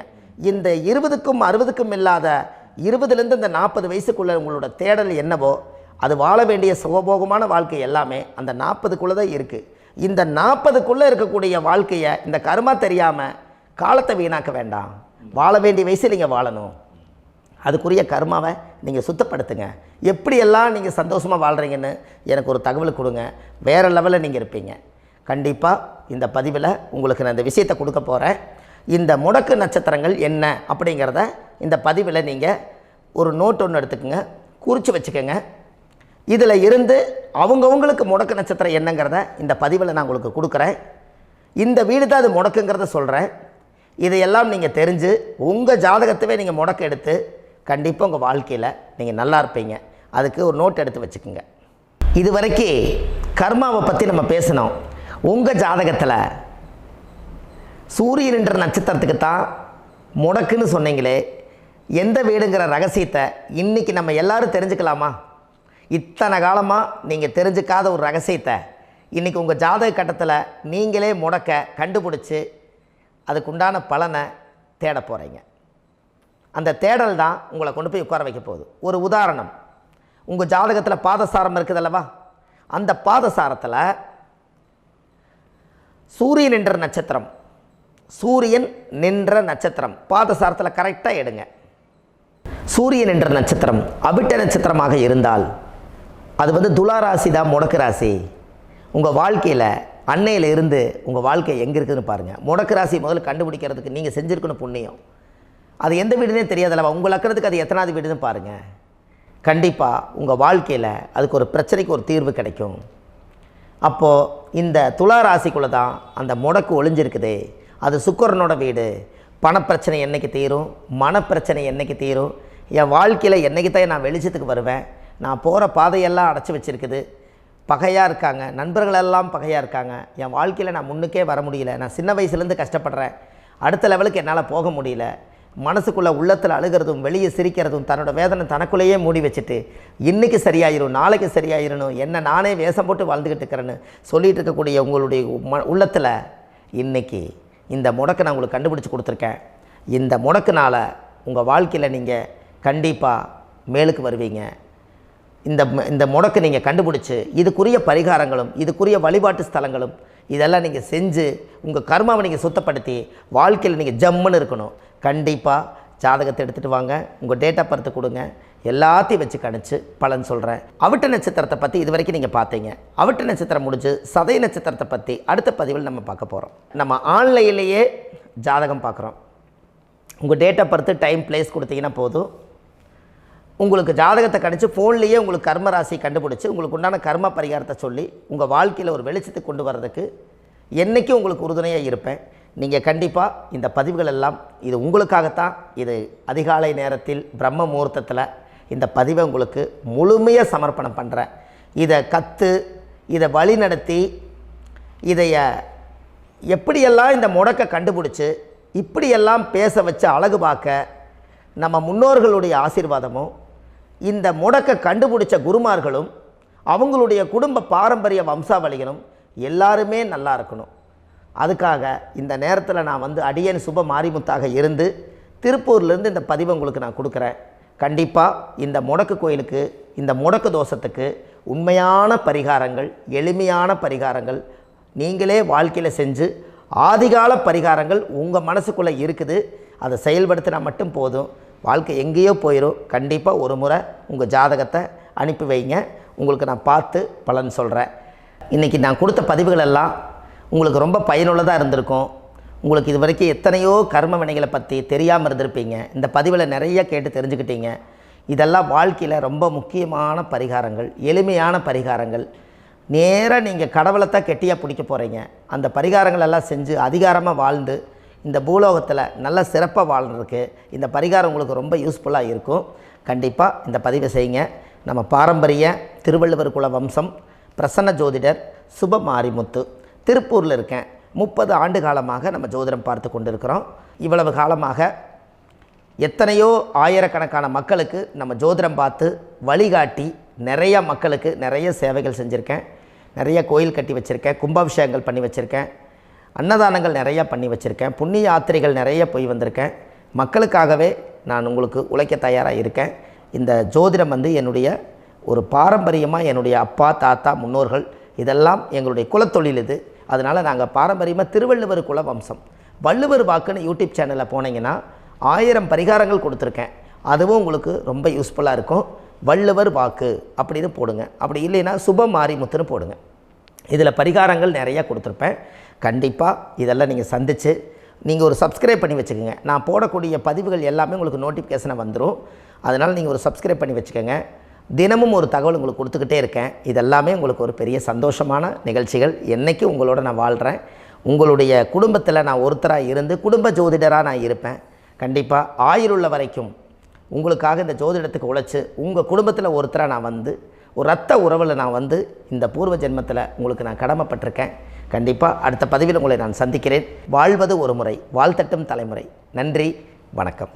இந்த 20க்கும் 60க்கும் இல்லாத 20லேருந்து இந்த 40 வயசுக்குள்ளே உங்களோட தேடல் என்னவோ அது வாழ வேண்டிய சுகபோகமான வாழ்க்கை எல்லாமே அந்த 40க்குள்ளே தான் இருக்குது. இந்த 40க்குள்ளே இருக்கக்கூடிய வாழ்க்கையை இந்த கர்மா தெரியாமல் காலத்தை வீணாக்க வேண்டாம். வாழ வேண்டிய வயசில் நீங்கள் வாழணும். அதுக்குரிய கர்மாவை நீங்கள் சுத்தப்படுத்துங்க. எப்படியெல்லாம் நீங்கள் சந்தோஷமாக வாழ்கிறீங்கன்னு எனக்கு ஒரு தகவல் கொடுங்க. வேறு லெவலில் நீங்கள் இருப்பீங்க. கண்டிப்பாக இந்த பதிவில் உங்களுக்கு நான் இந்த விஷயத்தை கொடுக்க போகிறேன். இந்த முடக்கு நட்சத்திரங்கள் என்ன அப்படிங்கிறத இந்த பதிவில் நீங்கள் ஒரு நோட் ஒன்று எடுத்துக்கோங்க, குறித்து வச்சுக்கோங்க. இதில் இருந்து அவங்கவுங்களுக்கு முடக்கு நட்சத்திரம் என்னங்கிறத இந்த பதிவில் நான் உங்களுக்கு கொடுக்குறேன். இந்த வீடு தான் அது முடக்குங்கிறத சொல்கிறேன். இதையெல்லாம் நீங்கள் தெரிஞ்சு உங்கள் ஜாதகத்தவே நீங்கள் முடக்கு எடுத்து கண்டிப்பாக உங்கள் வாழ்க்கையில் நீங்கள் நல்லா இருப்பீங்க. அதுக்கு ஒரு நோட் எடுத்து வச்சுக்கோங்க. இது வரைக்கும் கர்மாவை பற்றி நம்ம பேசினோம். உங்கள் ஜாதகத்தில் சூரியன் என்ற நட்சத்திரத்துக்கு தான் முடக்குன்னு சொன்னீங்களே, எந்த வீடுங்கிற ரகசியத்தை இன்றைக்கி நம்ம எல்லோரும் தெரிஞ்சுக்கலாமா? இத்தனை காலமாக நீங்கள் தெரிஞ்சுக்காத ஒரு ரகசியத்தை இன்றைக்கி உங்கள் ஜாதக கட்டத்தில் நீங்களே முடக்க கண்டுபிடிச்சி அதுக்குண்டான பலனை தேட போகிறீங்க. அந்த தேடல் தான் உங்களை கொண்டு போய் உட்கார வைக்க போகுது. ஒரு உதாரணம், உங்கள் ஜாதகத்தில் பாதசாரம் இருக்குது அல்லவா? அந்த பாதசாரத்தில் சூரியன் என்ற நட்சத்திரம், சூரியன் நின்ற நட்சத்திரம் பாதசாரத்தில் கரெக்டாக எடுங்க. சூரியன் என்ற நட்சத்திரம் அவிட்ட நட்சத்திரமாக இருந்தால் அது துலா ராசி தான் முடக்கு ராசி. உங்கள் வாழ்க்கையில் அன்னையில் இருந்து உங்கள் வாழ்க்கை எங்கே இருக்குதுன்னு பாருங்கள். முடக்கு ராசி முதல்ல கண்டுபிடிக்கிறதுக்கு நீங்கள் செஞ்சுருக்கணும் புண்ணியம். அது எந்த வீடுனே தெரியாதல்லவா? உங்கள் லக்கணத்துக்கு அது எத்தனாவது வீடுன்னு பாருங்கள். கண்டிப்பாக உங்கள் வாழ்க்கையில் அதுக்கு ஒரு பிரச்சனைக்கு ஒரு தீர்வு கிடைக்கும். அப்போது இந்த துலா ராசிக்குள்ளே தான் அந்த முடக்கு ஒளிஞ்சிருக்குது. அது சுக்கிரனோட வீடு. பணப்பிரச்சனை என்றைக்கு தீரும், மனப்பிரச்சனை என்றைக்கு தீரும், என் வாழ்க்கையில் என்றைக்கு தான் நான் வெளிச்சத்துக்கு வருவேன், நான் போகிற பாதையெல்லாம் அடைச்சி வச்சுருக்குது, பகையாக இருக்காங்க, நண்பர்களெல்லாம் பகையாக இருக்காங்க, என் வாழ்க்கையில் நான் முன்னுக்கே வர முடியல, நான் சின்ன வயசுலேருந்து கஷ்டப்படுறேன், அடுத்த லெவலுக்கு என்னால் போக முடியல, மனசுக்குள்ளே உள்ளத்தில் அழுகிறதும் வெளியே சிரிக்கிறதும் தன்னோட வேதனை தனக்குள்ளேயே மூடி வச்சுட்டு இன்றைக்கி சரியாயிரும் நாளைக்கு சரியாயிரணும் என்ன நானே வேஷம் போட்டு வாழ்ந்துக்கிட்டு இருக்கிறேன்னு சொல்லிகிட்டு இருக்கக்கூடிய உங்களுடைய உள்ளத்தில் இன்றைக்கி இந்த முடக்கை நான் உங்களுக்கு கண்டுபிடிச்சி கொடுத்துருக்கேன். இந்த முடக்குனால் உங்கள் வாழ்க்கையில் நீங்கள் கண்டிப்பாக மேலுக்கு வருவீங்க. இந்த முடக்கு நீங்கள் கண்டுபிடிச்சி இதுக்குரிய பரிகாரங்களும் இதுக்குரிய வழிபாட்டு ஸ்தலங்களும் இதெல்லாம் நீங்கள் செஞ்சு உங்கள் கர்மாவை நீங்கள் சுத்தப்படுத்தி வாழ்க்கையில் நீங்கள் ஜம்முன்னு இருக்கணும். கண்டிப்பாக ஜாதகத்தை எடுத்துகிட்டு வாங்க, உங்கள் டேட் ஆஃப் பர்த் கொடுங்க, எல்லாத்தையும் வச்சு கணிச்சு பலன் சொல்கிறேன். அவிட்ட நட்சத்திரத்தை பற்றி இது வரைக்கும் நீங்கள் பார்த்தீங்க. அவிட்ட நட்சத்திரம் முடிஞ்சு சதய நட்சத்திரத்தை பற்றி அடுத்த பதிவில் நம்ம பார்க்க போகிறோம். நம்ம ஆன்லைன்லேயே ஜாதகம் பார்க்குறோம். உங்கள் date of birth time place கொடுத்தீங்கன்னா போதும், உங்களுக்கு ஜாதகத்தை கணிச்சு ஃபோன்லேயே உங்களுக்கு கர்ம ராசி கண்டுபிடிச்சி உங்களுக்கு உண்டான கர்ம பரிகாரத்தை சொல்லி உங்கள் வாழ்க்கையில் ஒரு வெளிச்சத்துக்கு கொண்டு வர்றதுக்கு என்றைக்கும் உங்களுக்கு உறுதுணையாக இருப்பேன். நீங்கள் கண்டிப்பாக இந்த பதிவுகள் எல்லாம் இது உங்களுக்காகத்தான். இது அதிகாலை நேரத்தில் பிரம்ம முகூர்த்தத்தில் இந்த பதிவை உங்களுக்கு முழுமையாக சமர்ப்பணம் பண்ணுறேன். இதை கற்று இதை வழி நடத்தி இதைய எப்படியெல்லாம் இந்த முடக்கை கண்டுபிடிச்சி இப்படியெல்லாம் பேச வச்சு அழகு பார்க்க நம்ம முன்னோர்களுடைய ஆசீர்வாதமும் இந்த முடக்கை கண்டுபிடிச்ச குருமார்களும் அவங்களுடைய குடும்ப பாரம்பரிய வம்சாவளிகளும் எல்லாருமே நல்லா இருக்கணும். அதுக்காக இந்த நேரத்தில் நான் அடியேன் சுப மாரிமுத்தாக இருந்து திருப்பூர்லேருந்து இந்த பதிவை உங்களுக்கு நான் கொடுக்குறேன். கண்டிப்பாக இந்த முடக்கு கோயிலுக்கு இந்த முடக்கு தோஷத்துக்கு உண்மையான பரிகாரங்கள், எளிமையான பரிகாரங்கள் நீங்களே வாழ்க்கையில் செஞ்சு ஆதிகால பரிகாரங்கள் உங்கள் மனசுக்குள்ளே இருக்குது. அதை செயல்படுத்தினா மட்டும் போதும், வாழ்க்கை எங்கேயோ போயிடும். கண்டிப்பாக ஒரு முறை உங்கள் ஜாதகத்தை அனுப்பி வைங்க, உங்களுக்கு நான் பார்த்து பலன் சொல்கிறேன். இன்றைக்கி நான் கொடுத்த பதிவுகள் எல்லாம் உங்களுக்கு ரொம்ப பயனுள்ளதாக இருந்திருக்கும். உங்களுக்கு இது வரைக்கும் எத்தனையோ கர்ம வினைகளை பற்றி தெரியாமல் இருந்திருப்பீங்க. இந்த பதிவில் நிறைய கேட்டு தெரிஞ்சுக்கிட்டீங்க. இதெல்லாம் வாழ்க்கையில் ரொம்ப முக்கியமான பரிகாரங்கள், எளிமையான பரிகாரங்கள். நேராக நீங்கள் கடவுளைத்தான் கெட்டியாக பிடிக்க போகிறீங்க. அந்த பரிகாரங்கள் எல்லாம் செஞ்சு அதிகாரமாக வாழ்ந்து இந்த பூலோகத்தில் நல்ல சிறப்பாக வாழ்கிறதுக்கு இந்த பரிகாரம் உங்களுக்கு ரொம்ப யூஸ்ஃபுல்லாக இருக்கும். கண்டிப்பாக இந்த பதிவை செய்யுங்க. நம்ம பாரம்பரிய திருவள்ளுவர் குல வம்சம் பிரசன்ன ஜோதிடர் சுப மாரிமுத்து, திருப்பூரில் இருக்கேன். 30 ஆண்டு காலமாக நம்ம ஜோதிடம் பார்த்து கொண்டு இருக்கிறோம். இவ்வளவு காலமாக எத்தனையோ ஆயிரக்கணக்கான மக்களுக்கு நம்ம ஜோதிடம் பார்த்து வழிகாட்டி நிறையா மக்களுக்கு நிறைய சேவைகள் செஞ்சுருக்கேன். நிறைய கோயில் கட்டி வச்சுருக்கேன், கும்பாபிஷேகங்கள் பண்ணி வச்சுருக்கேன், அன்னதானங்கள் நிறையா பண்ணி வச்சுருக்கேன், புண்ணிய யாத்திரைகள் நிறைய போய் வந்திருக்கேன். மக்களுக்காகவே நான் உங்களுக்கு உழைக்க தயாராக இருக்கேன். இந்த ஜோதிடம் என்னுடைய ஒரு பாரம்பரியமாக என்னுடைய அப்பா தாத்தா முன்னோர்கள் இதெல்லாம் எங்களுடைய குலத்தொழில் இது. அதனால் நாங்கள் பாரம்பரியமாக திருவள்ளுவர் குல வம்சம். வள்ளுவர் வாக்குன்னு யூடியூப் சேனலில் போனீங்கன்னா 1000 பரிகாரங்கள் கொடுத்துருக்கேன். அதுவும் உங்களுக்கு ரொம்ப யூஸ்ஃபுல்லாக இருக்கும். வள்ளுவர் வாக்கு அப்படின்னு போடுங்க. அப்படி இல்லைன்னா சுப மாரிமுத்துன்னு போடுங்க. இதில் பரிகாரங்கள் நிறையா கொடுத்துருப்பேன். கண்டிப்பாக இதெல்லாம் நீங்கள் சந்தித்து நீங்கள் ஒரு சப்ஸ்கிரைப் பண்ணி வச்சுக்கோங்க. நான் போடக்கூடிய பதிவுகள் எல்லாமே உங்களுக்கு நோட்டிஃபிகேஷனை வந்துடும். அதனால் நீங்கள் ஒரு சப்ஸ்கிரைப் பண்ணி வச்சுக்கோங்க. தினமும் ஒரு தகவல் உங்களுக்கு கொடுத்துக்கிட்டே இருக்கேன். இதெல்லாமே உங்களுக்கு ஒரு பெரிய சந்தோஷமான நிகழ்ச்சிகள். என்றைக்கும் உங்களோட நான் வாழ்கிறேன். உங்களுடைய குடும்பத்தில் நான் ஒருத்தராக இருந்து குடும்ப ஜோதிடராக நான் இருப்பேன். கண்டிப்பாக ஆயுளுள்ள வரைக்கும் உங்களுக்காக இந்த ஜோதிடத்துக்கு உழைச்சி உங்கள் குடும்பத்தில் ஒருத்தராக நான் வந்து ஒரு ரத்த உறவில் நான் வந்து இந்த பூர்வ ஜென்மத்தில் உங்களுக்கு நான் கடமைப்பட்டிருக்கேன். கண்டிப்பாக அடுத்த பதிவில் உங்களை நான் சந்திக்கிறேன். வாழ்வது ஒரு முறை, வாழ்த்தட்டும் தலைமுறை. நன்றி, வணக்கம்.